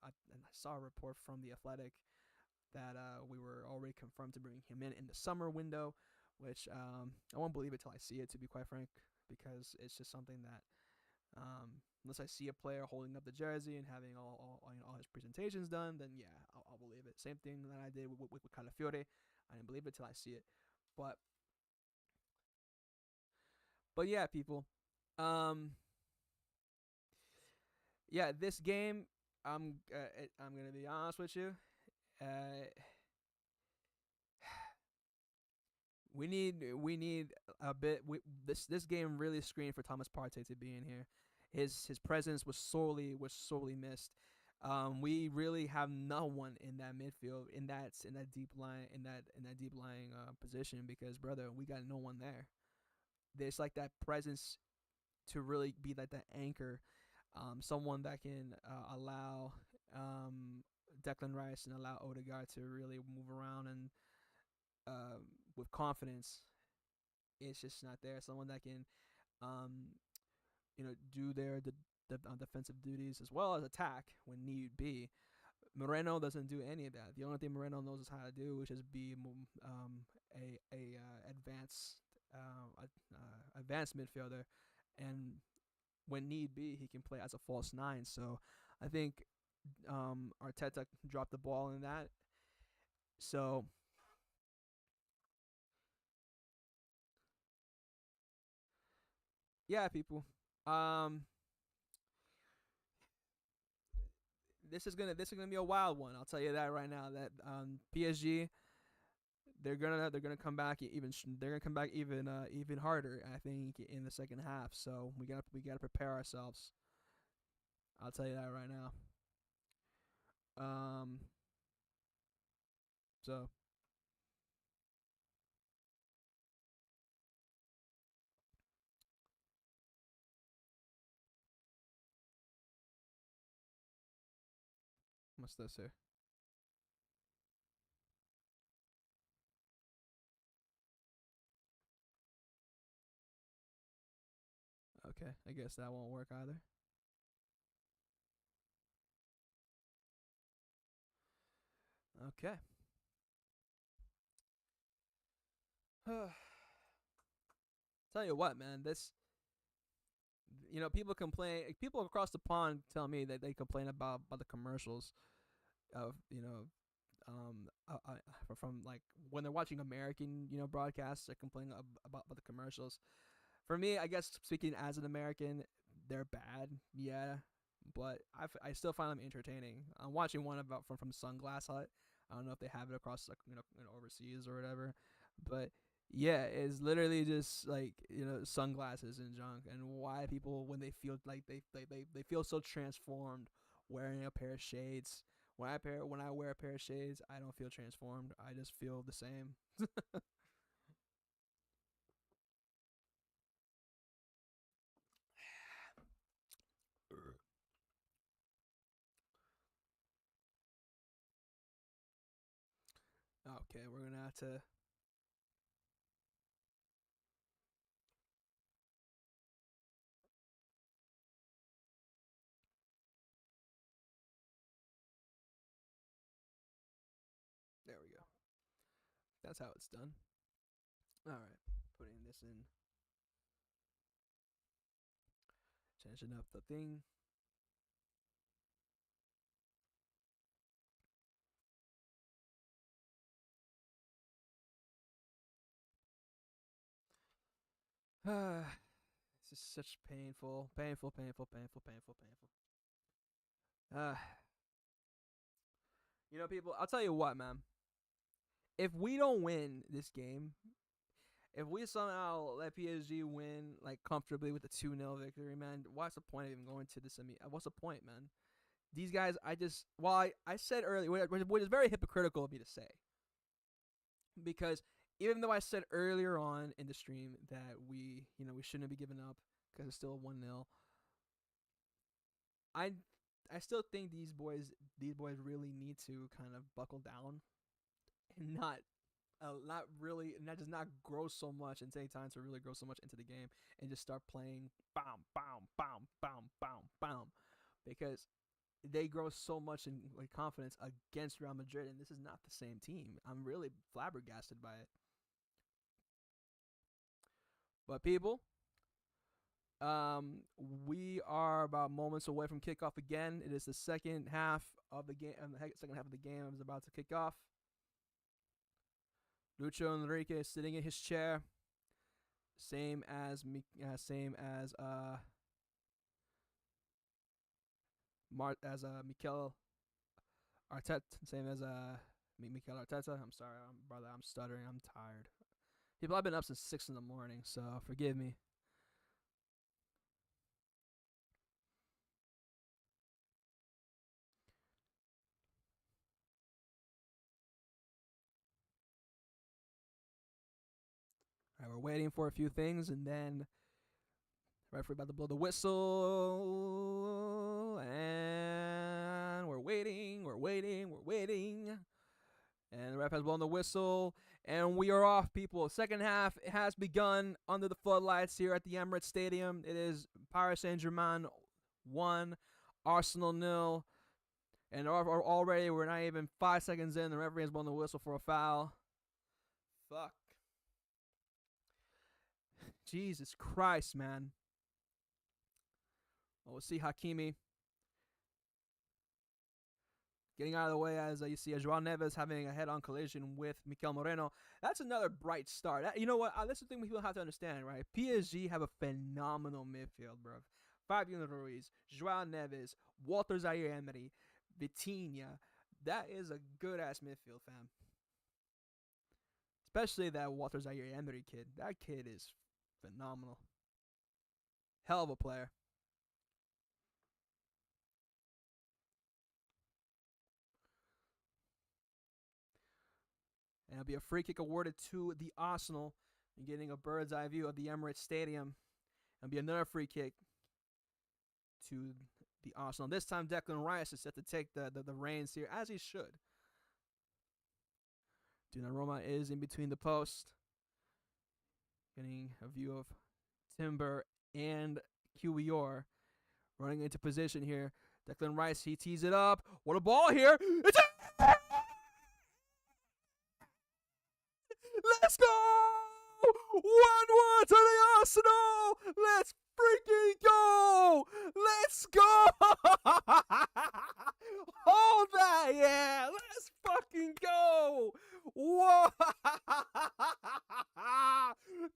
I saw a report from the Athletic that we were already confirmed to bring him in the summer window. which I won't believe it till I see it, to be quite frank, because it's just something that unless I see a player holding up the jersey and having all his presentations done, then yeah, I'll believe it. Same thing that I did with Calafiore. I didn't believe it till I see it. But yeah, people. Um, yeah, this game, I'm gonna be honest with you. Uh, we need a bit. This game really screamed for Thomas Partey to be in here. His presence was sorely missed. We really have no one in that midfield, in that deep line, in that deep lying position, because brother, we got no one there. There's like that presence to really be like that anchor, someone that can allow Declan Rice and allow Odegaard to really move around and uh, with confidence. It's just not there. Someone that can, um, do their defensive duties as well as attack when need be. Moreno doesn't do any of that. The only thing Moreno knows how to do is just be a advanced midfielder, and when need be, he can play as a false nine. So I think Arteta dropped the ball in that. So yeah, people. Um, this is gonna be a wild one. I'll tell you that right now. That PSG, they're gonna come back even harder. I think in the second half. So we gotta prepare ourselves. I'll tell you that right now. Um, so what's this here? Okay, I guess that won't work either. Okay. Tell you what, man. People complain. People across the pond tell me that they complain about the commercials of from like when they're watching American broadcasts. They complain about the commercials. For me, I guess speaking as an American, they're bad. Yeah, but I still find them entertaining. I'm watching one about from Sunglass Hut. I don't know if they have it across like overseas or whatever, but yeah, it's literally just like sunglasses and junk, and why people when they feel like they feel so transformed wearing a pair of shades. When I wear a pair of shades, I don't feel transformed. I just feel the same. Okay, we're gonna have to. There we go. That's how it's done. All right, putting this in, changing up the thing. This is such painful, painful, painful, painful, painful, painful. Uh, people. I'll tell you what, man. If we don't win this game, if we somehow let PSG win like comfortably with a 2-0 victory, man, what's the point of even going to the semi? What's the point, man? These guys, I said earlier, which is very hypocritical of me to say, because even though I said earlier on in the stream that we shouldn't be giving up because it's still 1-0, I I still think these boys really need to kind of buckle down and not really not grow so much and take time to really grow so much into the game and just start playing bam bam bam bam bam bam, because they grow so much in like confidence against Real Madrid, and this is not the same team. I'm really flabbergasted by it. But people, um, we are about moments away from kickoff again. It is the second half of the game. The second half of the game is about to kick off. Lucho Enrique is sitting in his chair, same as Mikel Arteta, same as Mikel Arteta. I'm sorry, brother. I'm stuttering. I'm tired. People, I've been up since 6 in the morning, so forgive me. All right, we're waiting for a few things, and then referee about to blow the whistle, and we're waiting, and the ref has blown the whistle, and we are off, people. Second half has begun under the floodlights here at the Emirates Stadium. It is Paris Saint-Germain 1, Arsenal 0, and already we're not even 5 seconds in. The referee has blown the whistle for a foul. Fuck. Jesus Christ, man. Well, we'll see Hakimi getting out of the way as you see Joao Neves having a head-on collision with Mikel Moreno. That's another bright start. You know what? That's the thing people have to understand, right? PSG have a phenomenal midfield, bro. Fabian Ruiz, Joao Neves, Walter Zaire-Emery, Vitinha. That is a good-ass midfield, fam. Especially that Walter Zaire-Emery kid. That kid is phenomenal. Hell of a player. And it'll be a free kick awarded to the Arsenal. You're getting a bird's eye view of the Emirates Stadium. It'll be another free kick to the Arsenal. This time Declan Rice is set to take the reins here, as he should. Donnarumma is in between the posts. Getting a view of Timber and QER running into position here. Declan Rice, he tees it up. What a ball here. It's a... Let's go! 1-1 to the Arsenal! Let's freaking go! Let's go! Hold that, yeah! Let's fucking go! Whoa!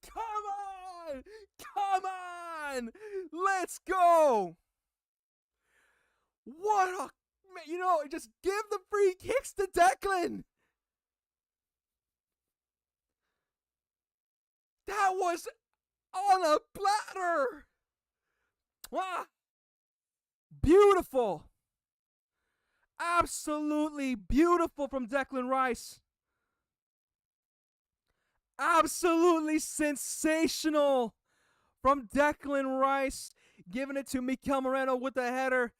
Come on! Come on! Let's go! What a... You know, just give the free kicks to Declan! That was on a platter. Ah, beautiful. Absolutely beautiful from Declan Rice. Absolutely sensational from Declan Rice. Giving it to Mikel Moreno with the header.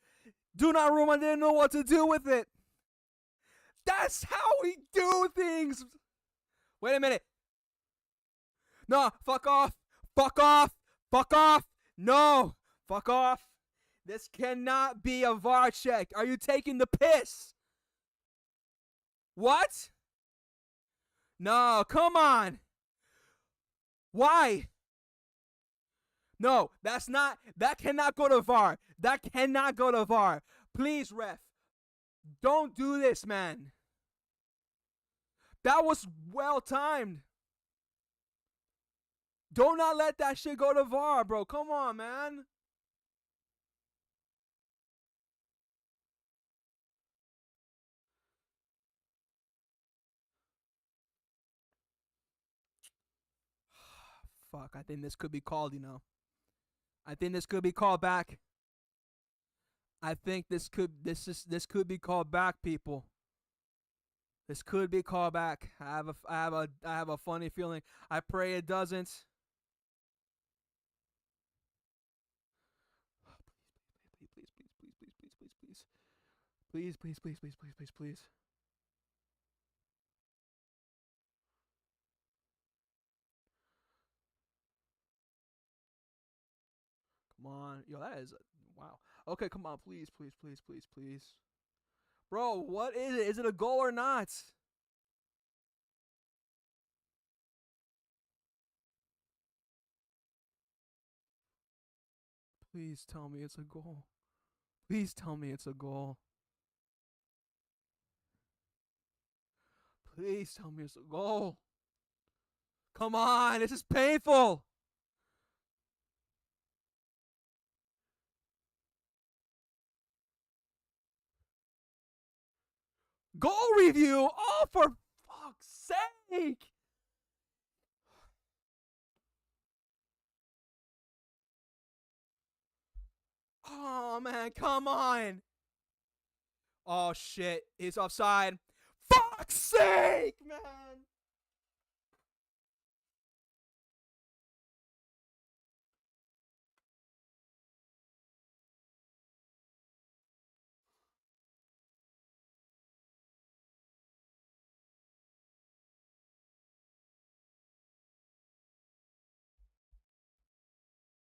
Donnarumma didn't know what to do with it. That's how we do things. Wait a minute. No, fuck off. Fuck off. Fuck off. No, fuck off. This cannot be a VAR check. Are you taking the piss? What? No, come on. Why? No, that cannot go to VAR. That cannot go to VAR. Please, ref. Don't do this, man. That was well timed. Do not let that shit go to VAR, bro. Come on, man. Fuck, I think this could be called, you know. I think this could be called back. I think this could be called back, people. This could be called back. I have a funny feeling. I pray it doesn't. Please, please, please, please, please, please, please. Come on. Yo, that is wow. Okay, come on, please, please, please, please, please. Bro, what is it? Is it a goal or not? Please tell me it's a goal. Please tell me it's a goal. Please tell me it's a goal. Come on, this is painful. Goal review. Oh, for fuck's sake. Oh, man, come on. Oh, shit. He's offside. Fuck's sake, man.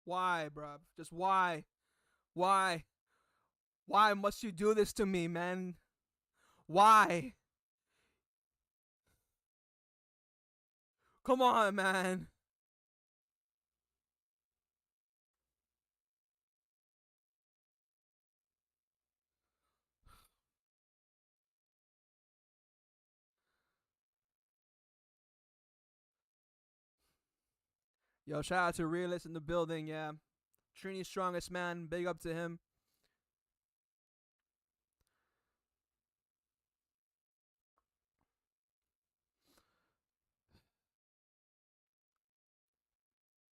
Why, bruh? Just why? Why? Why must you do this to me, man? Why? Come on, man. Yo, shout out to Realist in the building, yeah. Trini's strongest man. Big up to him.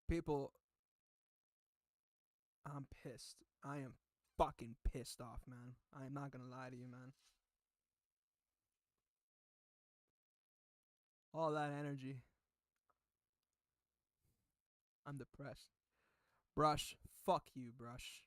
People, I'm pissed. I am fucking pissed off, man. I am not gonna lie to you, man. All that energy. I'm depressed. Brush. Fuck you, Brush.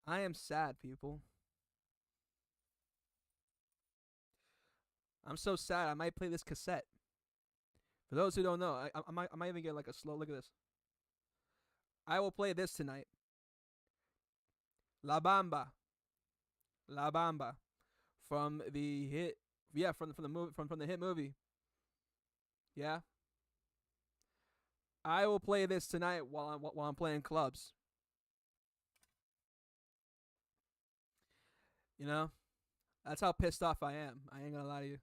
I am sad, people. I'm so sad. I might play this cassette. For those who don't know, I might even get like a slow look at this. I will play this tonight. La Bamba. La Bamba. From the hit, yeah, from the movie, from the hit movie. Yeah. I will play this tonight while I'm playing clubs. You know? That's how pissed off I am. I ain't gonna lie to you.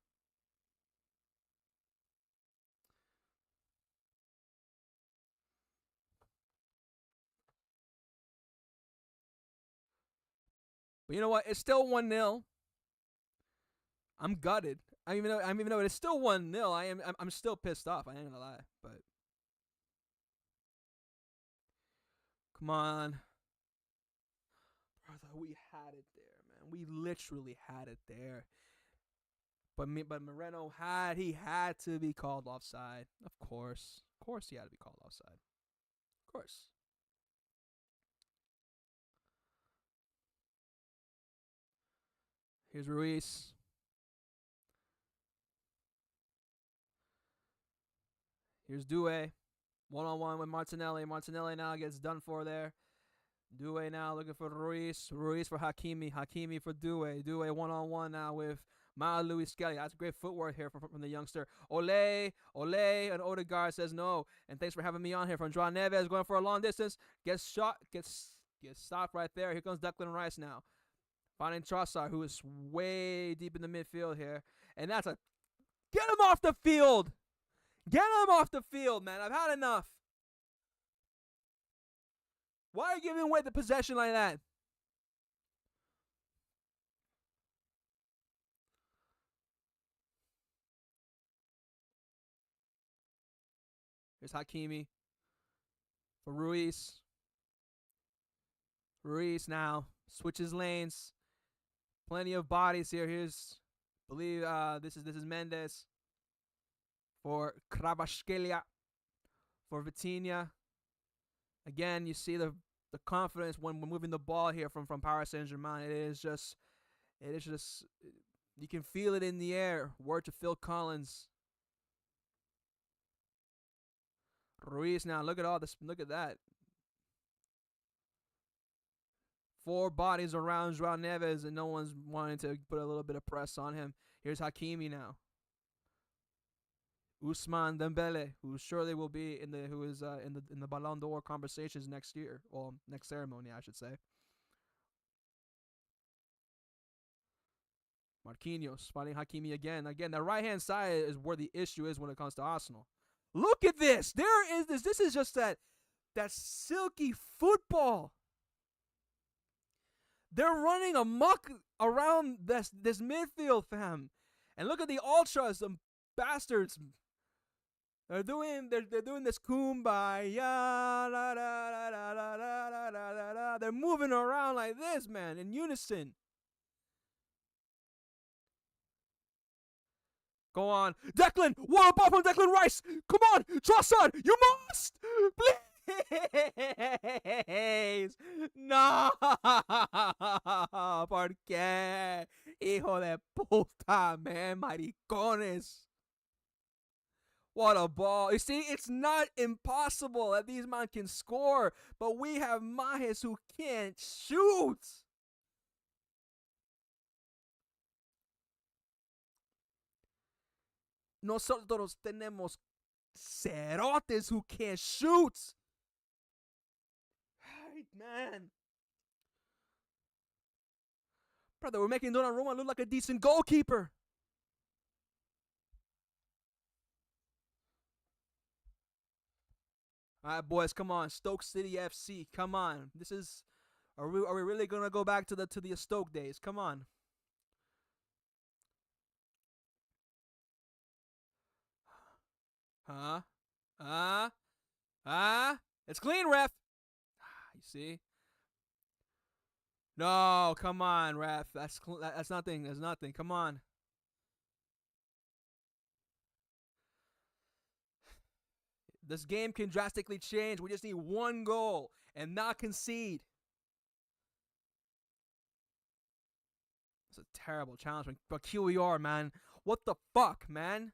But you know what? It's still 1-0. I'm gutted. I even though it's still 1-0, I'm still pissed off. I ain't gonna lie. But come on. Brother, we had it there, man. We literally had it there. But Moreno had to be called offside. Of course. Of course he had to be called offside. Of course. Here's Ruiz. Here's Due. 1-on-1 with Martinelli. Martinelli now gets done for there. Due now looking for Ruiz. Ruiz for Hakimi. Hakimi for Due. Due 1-on-1 now with Miles Lewis Skelly. That's great footwork here from the youngster. Ole. And Odegaard says no. And thanks for having me on here. From Joao Neves going for a long distance. Gets shot. Gets stopped right there. Here comes Declan Rice now. Finding Trossard, who is way deep in the midfield here. And that's a... Get him off the field! Get him off the field, man. I've had enough. Why are you giving away the possession like that? Here's Hakimi for Ruiz. Ruiz now switches lanes. Plenty of bodies here. Here's, I believe this is Mendes for Kvaratskhelia for Vitinha. Again, you see the confidence when we're moving the ball here from Paris Saint-Germain. It is just It is just, you can feel it in the air. Word to Phil Collins. Ruiz now. Look at all this. Look at that. 4 bodies around Joao Neves, and no one's wanting to put a little bit of press on him. Here's Hakimi now. Ousmane Dembele, who surely will be in the in the Ballon d'Or conversations next year, well, next ceremony, I should say. Marquinhos spotting Hakimi again. Again, the right hand side is where the issue is when it comes to Arsenal. Look at this. There is this. This is just that silky football. They're running amok around this midfield, fam. And look at the ultras, the bastards. They're doing this kumbaya. La, la, la, la, la, la, la, la, la. They're moving around like this, man, in unison. Go on. Declan! What a ball from Declan Rice! Come on! Trossard! You must! Please! No! ¿Por qué? Hijo de puta, man. Maricones. What a ball. You see, it's not impossible that these men can score, but we have Majes who can't shoot. Nosotros tenemos cerotes who can't shoot. Right, man. Brother, we're making Donnarumma look like a decent goalkeeper. All right, boys, come on. Stoke City FC, come on. This is, are we really gonna go back to the Stoke days? Come on. Huh? It's clean, ref. You see? No, come on, ref. That's nothing. That's nothing. Come on. This game can drastically change. We just need 1 goal and not concede. It's a terrible challenge, but QER, man. What the fuck, man?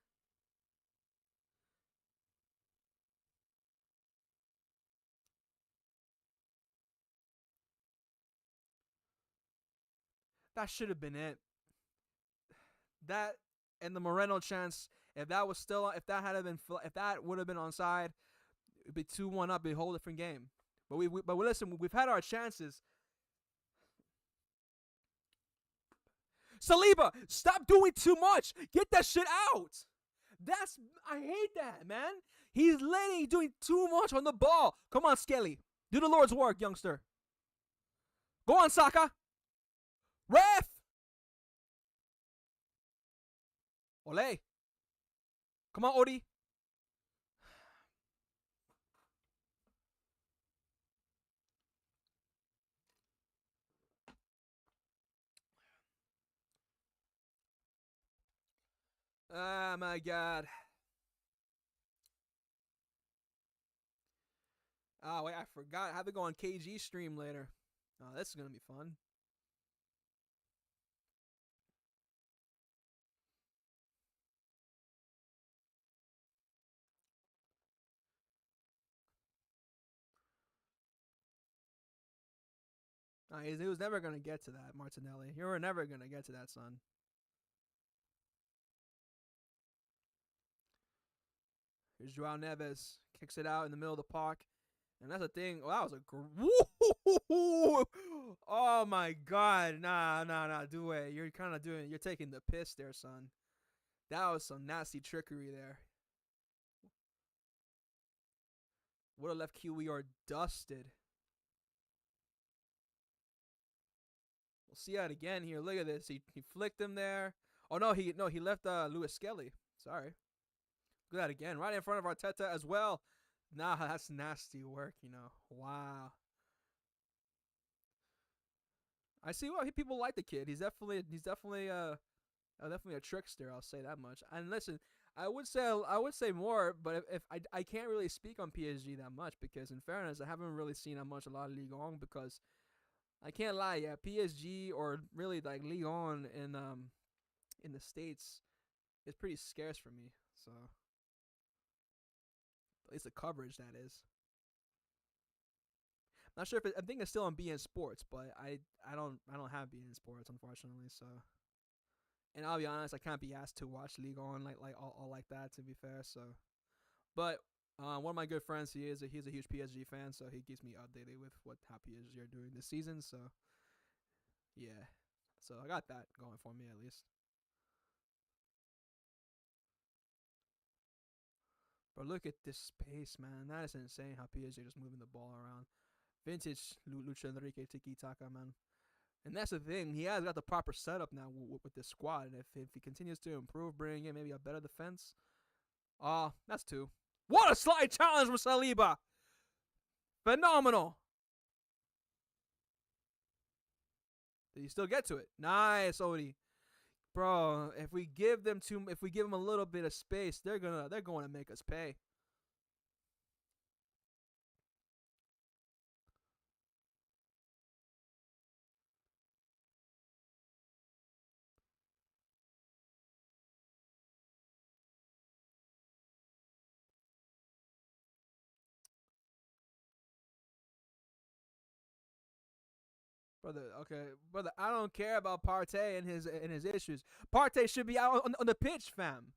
That should have been it. That and the Moreno chance. If that would have been onside, it'd be 2-1 up. It'd be a whole different game. But listen, we've had our chances. Saliba, stop doing too much. Get that shit out. I hate that, man. He's doing too much on the ball. Come on, Skelly. Do the Lord's work, youngster. Go on, Saka. Ref. Ole. Come on, Odi. Oh, my God. Oh, wait, I forgot. I have to go on KG stream later. Oh, this is going to be fun. He was never going to get to that, Martinelli. You were never going to get to that, son. Here's Joao Neves. Kicks it out in the middle of the park. And that's the thing. Well, that was oh, my God. Nah. Do it. You're kind of you're taking the piss there, son. That was some nasty trickery there. Would have left QER dusted. We'll see that again here. Look at this. He flicked him there. Oh no, he left Lewis Skelly. Sorry. Look at that again. Right in front of Arteta as well. Nah, that's nasty work, Wow. I see why people like the kid. He's definitely a trickster, I'll say that much. And listen, I would say more, but if I can't really speak on PSG that much because in fairness, I haven't really seen that much a lot of Ligue 1 because I can't lie. Yeah, PSG or really like Ligue 1 in the states is pretty scarce for me. So at least the coverage that is. Not sure if I think it's still on BN Sports, but I don't have BN Sports unfortunately. So and I'll be honest, I can't be asked to watch League On like all like that. To be fair, so but one of my good friends, he's a huge PSG fan, so he keeps me updated with what how PSG are doing this season. So yeah, so I got that going for me at least. But look at this space, man. That is insane how PSG are just moving the ball around. Vintage Lucha Enrique Tiki Taka, man. And that's the thing. He has got the proper setup now with this squad. And if he continues to improve, bring in maybe a better defense. That's two. What a slide challenge with Saliba. Phenomenal. Did he still get to it? Nice, Odie. Bro, if we give them a little bit of space, they're going to make us pay. Brother, I don't care about Partey and his issues. Partey should be out on the pitch, fam.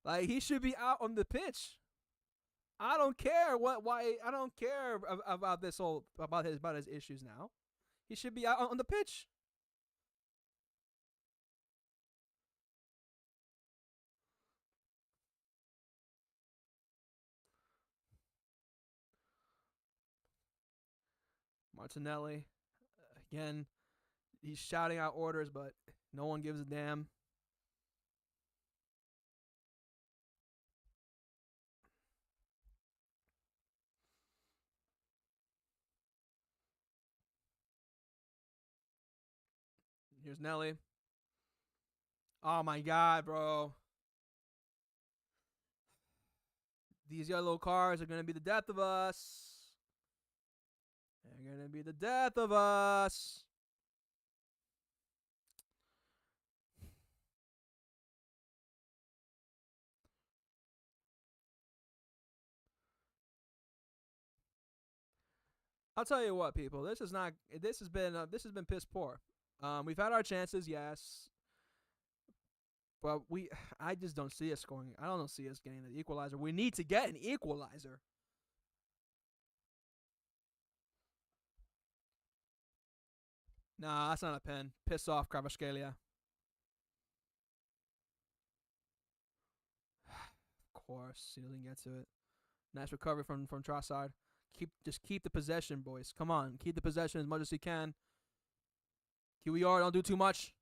Like he should be out on the pitch. I don't care why I don't care about this whole about his issues now. He should be out on the pitch. Martinelli again, he's shouting out orders, but no one gives a damn. Here's Nelly. Oh my god, bro. These yellow cards are gonna be the death of us. They're gonna be the death of us. I'll tell you what, people. This is not. This has been piss poor. We've had our chances, yes, but I just don't see us scoring. I don't see us getting the equalizer. We need to get an equalizer. Nah, that's not a pen. Piss off, Kvaratskhelia. Of course, he doesn't get to it. Nice recovery from Trossard. Keep the possession, boys. Come on, keep the possession as much as you can. QER, don't do too much.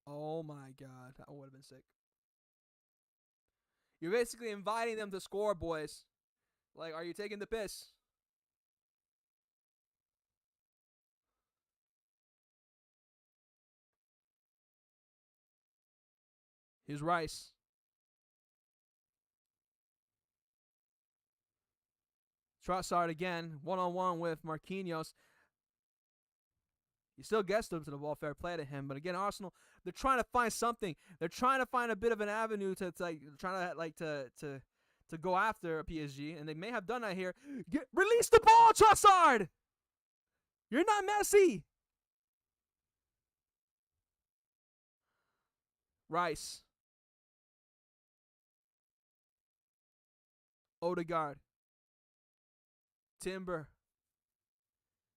Oh my god, that would have been sick. You're basically inviting them to score, boys. Like, are you taking the piss? Here's Rice. Trossard again, one-on-one with Marquinhos. He still gets them to the ball, fair play to him. But again, Arsenal, they're trying to find something. They're trying to find a bit of an avenue to like trying to like to go after a PSG, and they may have done that here. Release the ball, Trossard. You're not Messi. Rice. Odegaard. Timber.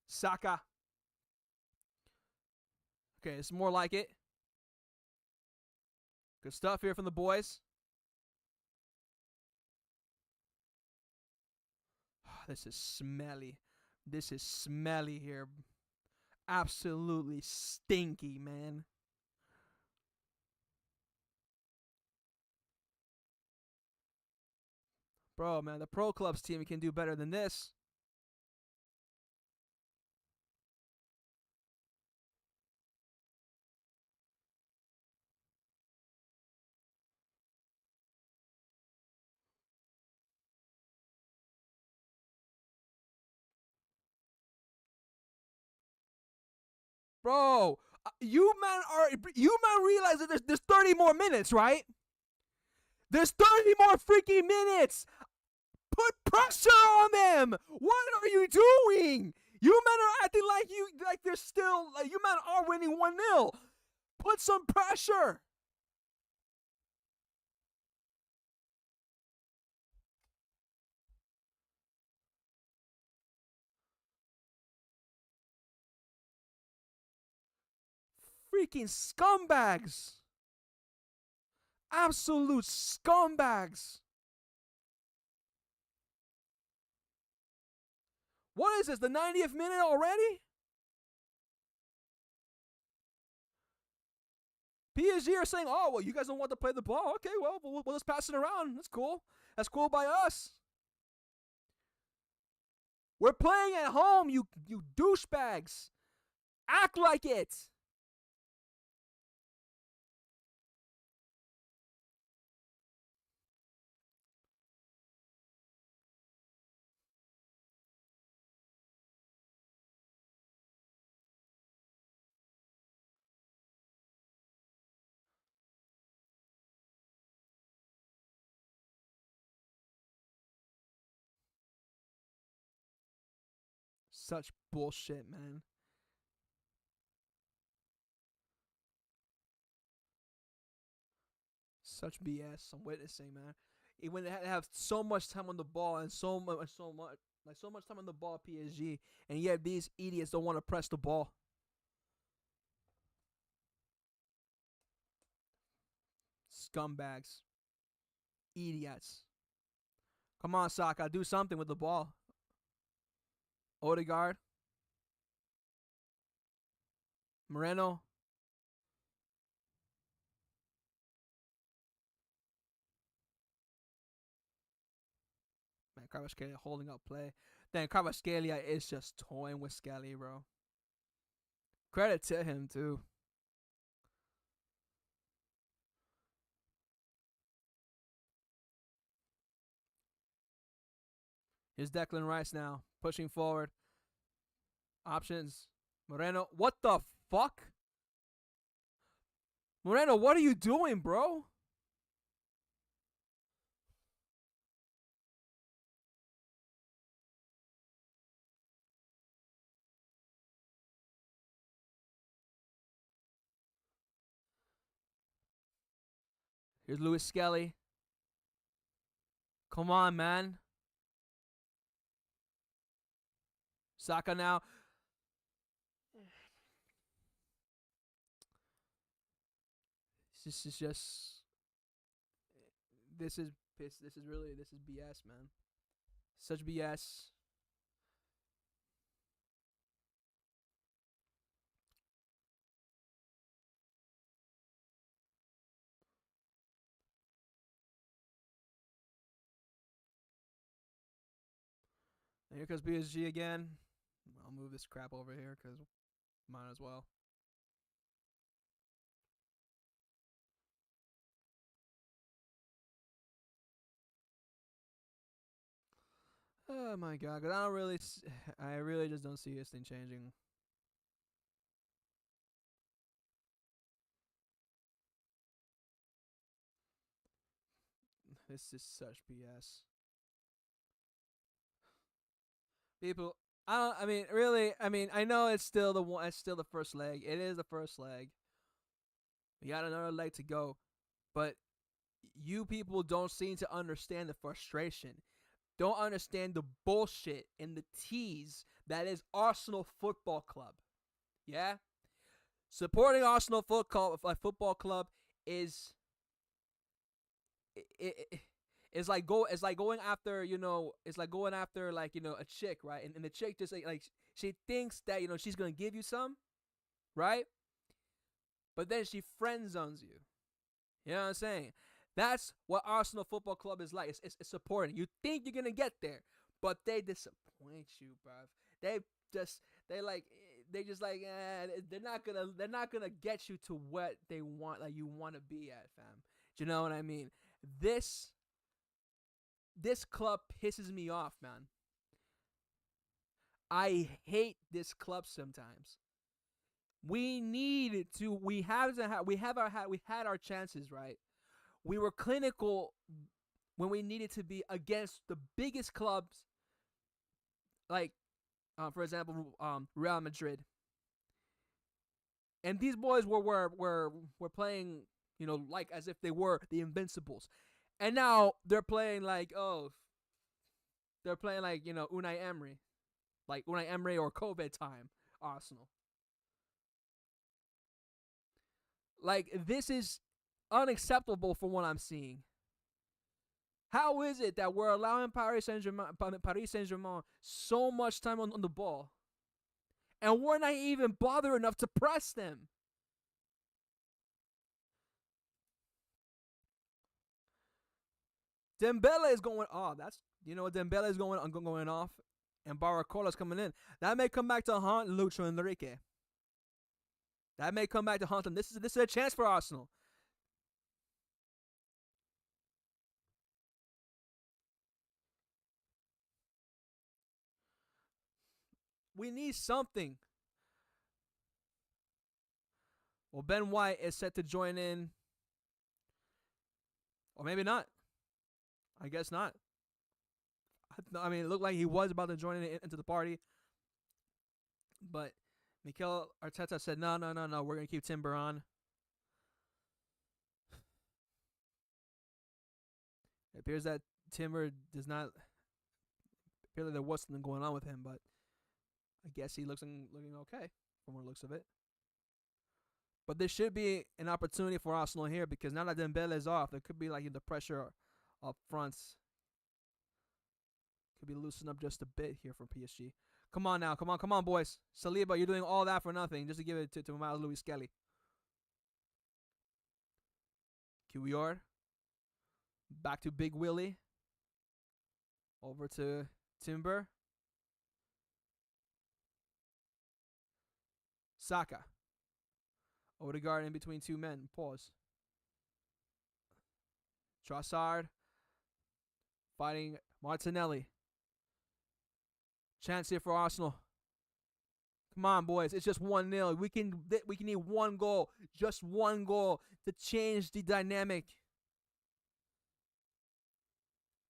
Saka. Okay, it's more like it. Good stuff here from the boys. This is smelly. This is smelly here. Absolutely stinky, man. Bro, man, the Pro Clubs team can do better than this. Bro, you man realize that there's 30 more minutes, right? There's 30 more freaking minutes. Put pressure on them. What are you doing? You men are acting like they're still like you men are winning 1-0. Put some pressure. Freaking scumbags. Absolute scumbags. What is this? The 90th minute already? PSG are saying, "Oh, well, you guys don't want to play the ball. Okay, well, we'll just pass it around. That's cool. That's cool by us. We're playing at home, you douchebags. Act like it." Such bullshit, man. Such BS. I'm witnessing, man. When they have so much time on the ball and so much time on the ball, PSG, and yet these idiots don't want to press the ball. Scumbags, idiots. Come on, Saka, do something with the ball. Odegaard, Moreno. Man, Kvaratskhelia holding up play. Then Kvaratskhelia is just toying with Skelly, bro. Credit to him too. Here's Declan Rice now, pushing forward. Options. Moreno. What the fuck? Moreno, what are you doing, bro? Here's Lewis Skelly. Come on, man. Saka now. This is just. This is this is BS, man. Such BS. And here comes PSG again. I'll move this crap over here because might as well. Oh my god, because I really just don't see this thing changing. This is such BS. People, I don't. I mean, really. I mean, I know it's still the one. It's still the first leg. It is the first leg. We got another leg to go, but you people don't seem to understand the frustration. Don't understand the bullshit and the tease that is Arsenal Football Club. Yeah, supporting Arsenal Football Club is it it's like going after it's like going after like a chick, right? And the chick just like she thinks that she's gonna give you some, right? But then she friend zones you. You know what I'm saying? That's what Arsenal Football Club is like. It's supporting. You think you're gonna get there, but they disappoint you, bruv. They just they just like they're not gonna get you to what they want, like you want to be at, fam. Do you know what I mean? This this club pisses me off, man. I hate this club sometimes. We need to. We have to have. We had our chances, right? We were clinical when we needed to be against the biggest clubs, like for example, Real Madrid. And these boys were playing, like as if they were the Invincibles. And now they're playing like, they're playing like, Unai Emery, like Unai Emery or COVID time Arsenal. Like, this is unacceptable for what I'm seeing. How is it that we're allowing Paris Saint-Germain so much time on the ball, and we're not even bothered enough to press them? Dembele is going. Oh, that's Dembele is going off, and Baracola's coming in. That may come back to haunt Lucho Enrique. That may come back to haunt him. This is a chance for Arsenal. We need something. Well, Ben White is set to join in, or maybe not. I guess not. I mean, it looked like he was about to join into the party, but Mikel Arteta said, no, no, no, no, we're going to keep Timber on. It appears that Timber does not appear that there was something going on with him, but I guess he looking okay from what it looks of it. But there should be an opportunity for Arsenal here, because now that Dembele is off, there could be like the pressure up front could be loosened up just a bit here for PSG. Come on now, come on, boys. Saliba, you're doing all that for nothing just to give it to Miles Lewis Skelly. QER. Back to Big Willie. Over to Timber. Saka. Odegaard in between two men. Pause. Trossard. Fighting Martinelli. Chance here for Arsenal. Come on, boys. It's just 1-0. We can need one goal. Just one goal to change the dynamic.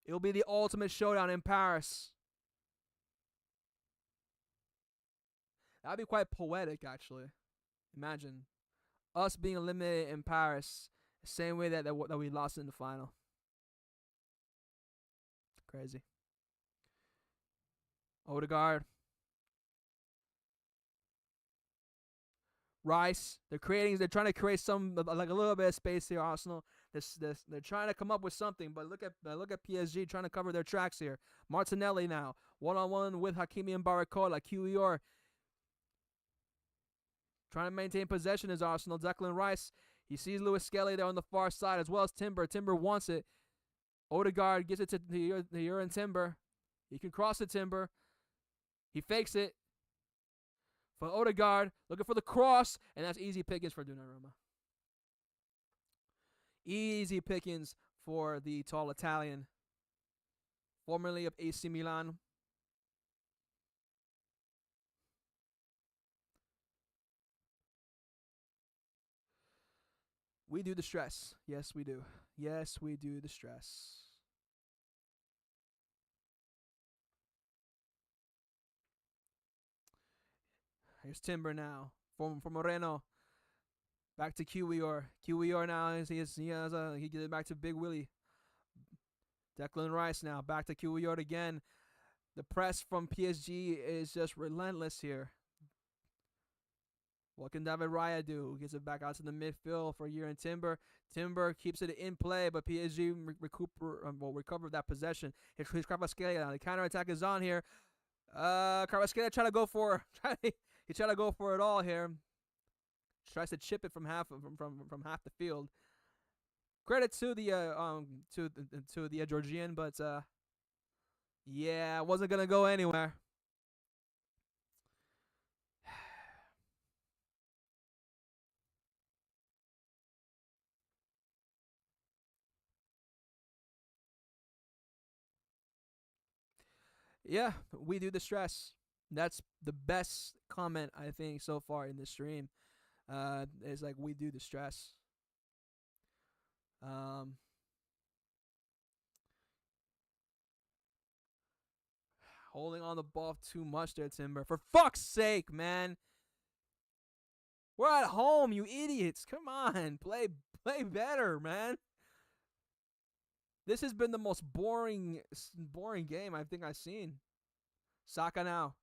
It'll be the ultimate showdown in Paris. That'd be quite poetic, actually. Imagine us being eliminated in Paris the same way that we lost in the final. Crazy. Odegaard. Rice. They're trying to create some, like a little bit of space here, Arsenal. They're trying to come up with something, but look at PSG trying to cover their tracks here. Martinelli now, 1-on-1 with Hakimi and Barcola. QER trying to maintain possession is Arsenal. Declan Rice, he sees Lewis Skelly there on the far side, as well as Timber. Timber wants it. Odegaard gives it to Uran Timber. He can cross the Timber. He fakes it for Odegaard, looking for the cross, and that's easy pickings for Donnarumma. Easy pickings for the tall Italian, formerly of AC Milan. We do the stress. Yes, we do. Yes, we do the stress. Here's Timber now. For Moreno. Back to QER. QER now. He gets it back to Big Willie. Declan Rice now. Back to QER again. The press from PSG is just relentless here. What can David Raya do? Gets it back out to the midfield for Uran Timber. Timber keeps it in play, but PSG recover that possession. Here's Kvaratskhelia. The counterattack is on here. Kvaratskhelia trying to go for he tried to go for it all here. Tries to chip it from half the field. Credit to the Georgian, but yeah, wasn't gonna go anywhere. Yeah, we do the stress. That's the best comment I think so far in this stream. Is like we do the stress. Um, Holding on the ball too much there, Timber. For fuck's sake, man. We're at home, you idiots. Come on, play better, man. This has been the most boring game I think I've seen. Saka now.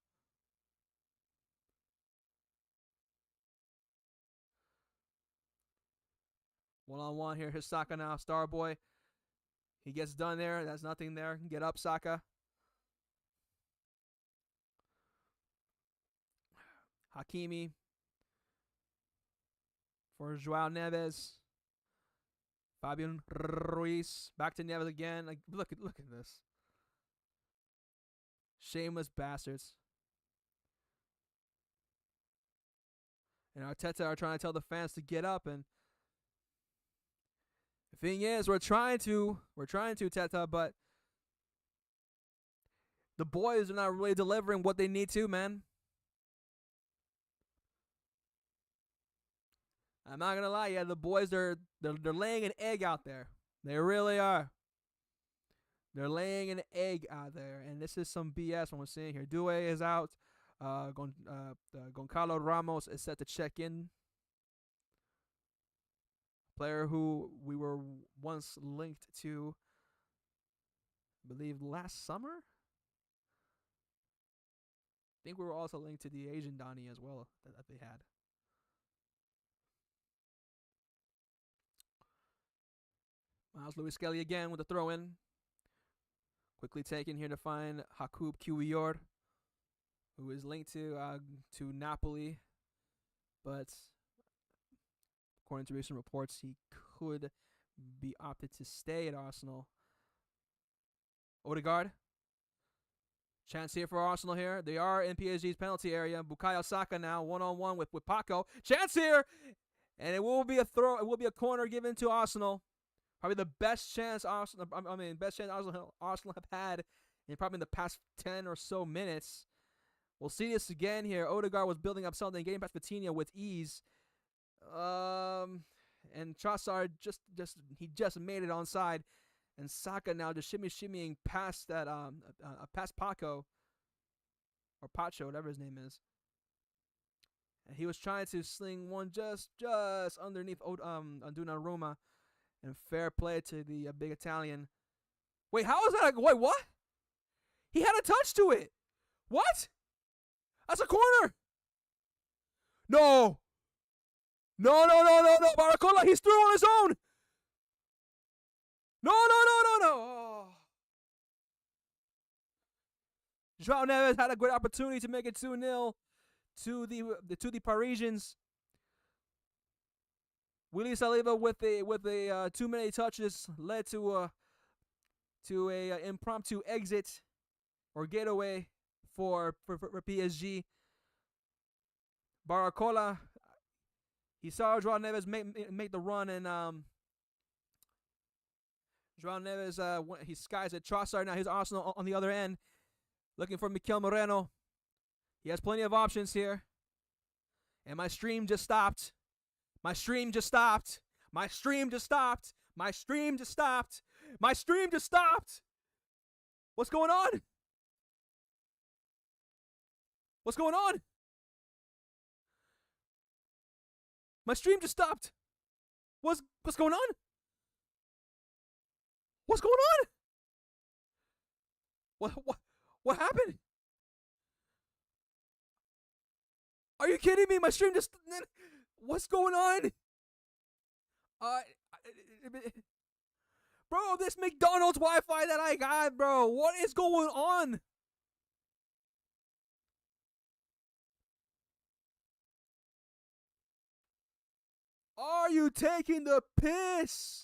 One-on-one here. Here's Saka now. Starboy. He gets done there. That's nothing there. Get up, Saka. Hakimi for Joao Neves. Fabian Ruiz. Back to Neves again. Like look at this. Shameless bastards. And Arteta are trying to tell the fans to get up, and the thing is, we're trying to Teta, but the boys are not really delivering what they need to, man. I'm not gonna lie, yeah, the boys they're laying an egg out there. They really are. They're laying an egg out there, and this is some BS. What we're seeing here. Due is out. Goncalo Ramos is set to check in. Player who we were once linked to, I believe, last summer. I think we were also linked to the Asian Donnie as well that they had. Miles Lewis Skelly again with the throw in. Quickly taken here to find Jakub Kiwior, who is linked to Napoli, but according to recent reports, he could be opted to stay at Arsenal. Odegaard. Chance here for Arsenal here. They are in PSG's penalty area. Bukayo Saka now one-on-one with Paco. Chance here! And it will be a throw. It will be a corner given to Arsenal. Probably the best chance Arsenal have had in probably the past 10 or so minutes. We'll see this again here. Odegaard was building up something, getting past Vitinha with ease. And Trossard just made it onside. And Saka now just shimmying past that past Paco or Pacho, whatever his name is. And he was trying to sling one just underneath Donnarumma. And fair play to the big Italian. Wait, how is that? Wait, what? He had a touch to it. What? That's a corner. No. No. Baracola, he's through on his own. No. Oh. Joao Neves had a great opportunity to make it 2-0 to the Parisians. Willie Saliba with a too many touches led to a impromptu exit or getaway for PSG. Baracola, he saw Joao Neves make the run, and Joao Neves he skies at Trossard. Now he's Arsenal on the other end, looking for Mikel Moreno. He has plenty of options here, and my stream just stopped. My stream just stopped. My stream just stopped. My stream just stopped. My stream just stopped. What's going on? What's going on? My stream just stopped. What's going on? What's going on? What happened? Are you kidding me? My stream just... What's going on? Bro, this McDonald's Wi-Fi that I got, bro. What is going on? Are you taking the piss?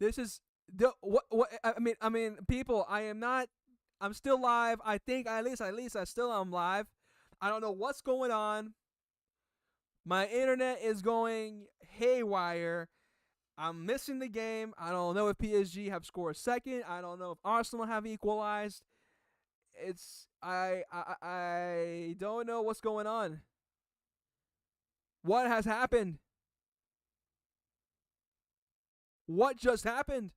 This is the what I mean people, I am not I'm still live. I think at least I still am live. I don't know what's going on. My internet is going haywire. I'm missing the game. I don't know if PSG have scored second. I don't know if Arsenal have equalized. I don't know what's going on. What has happened? What just happened?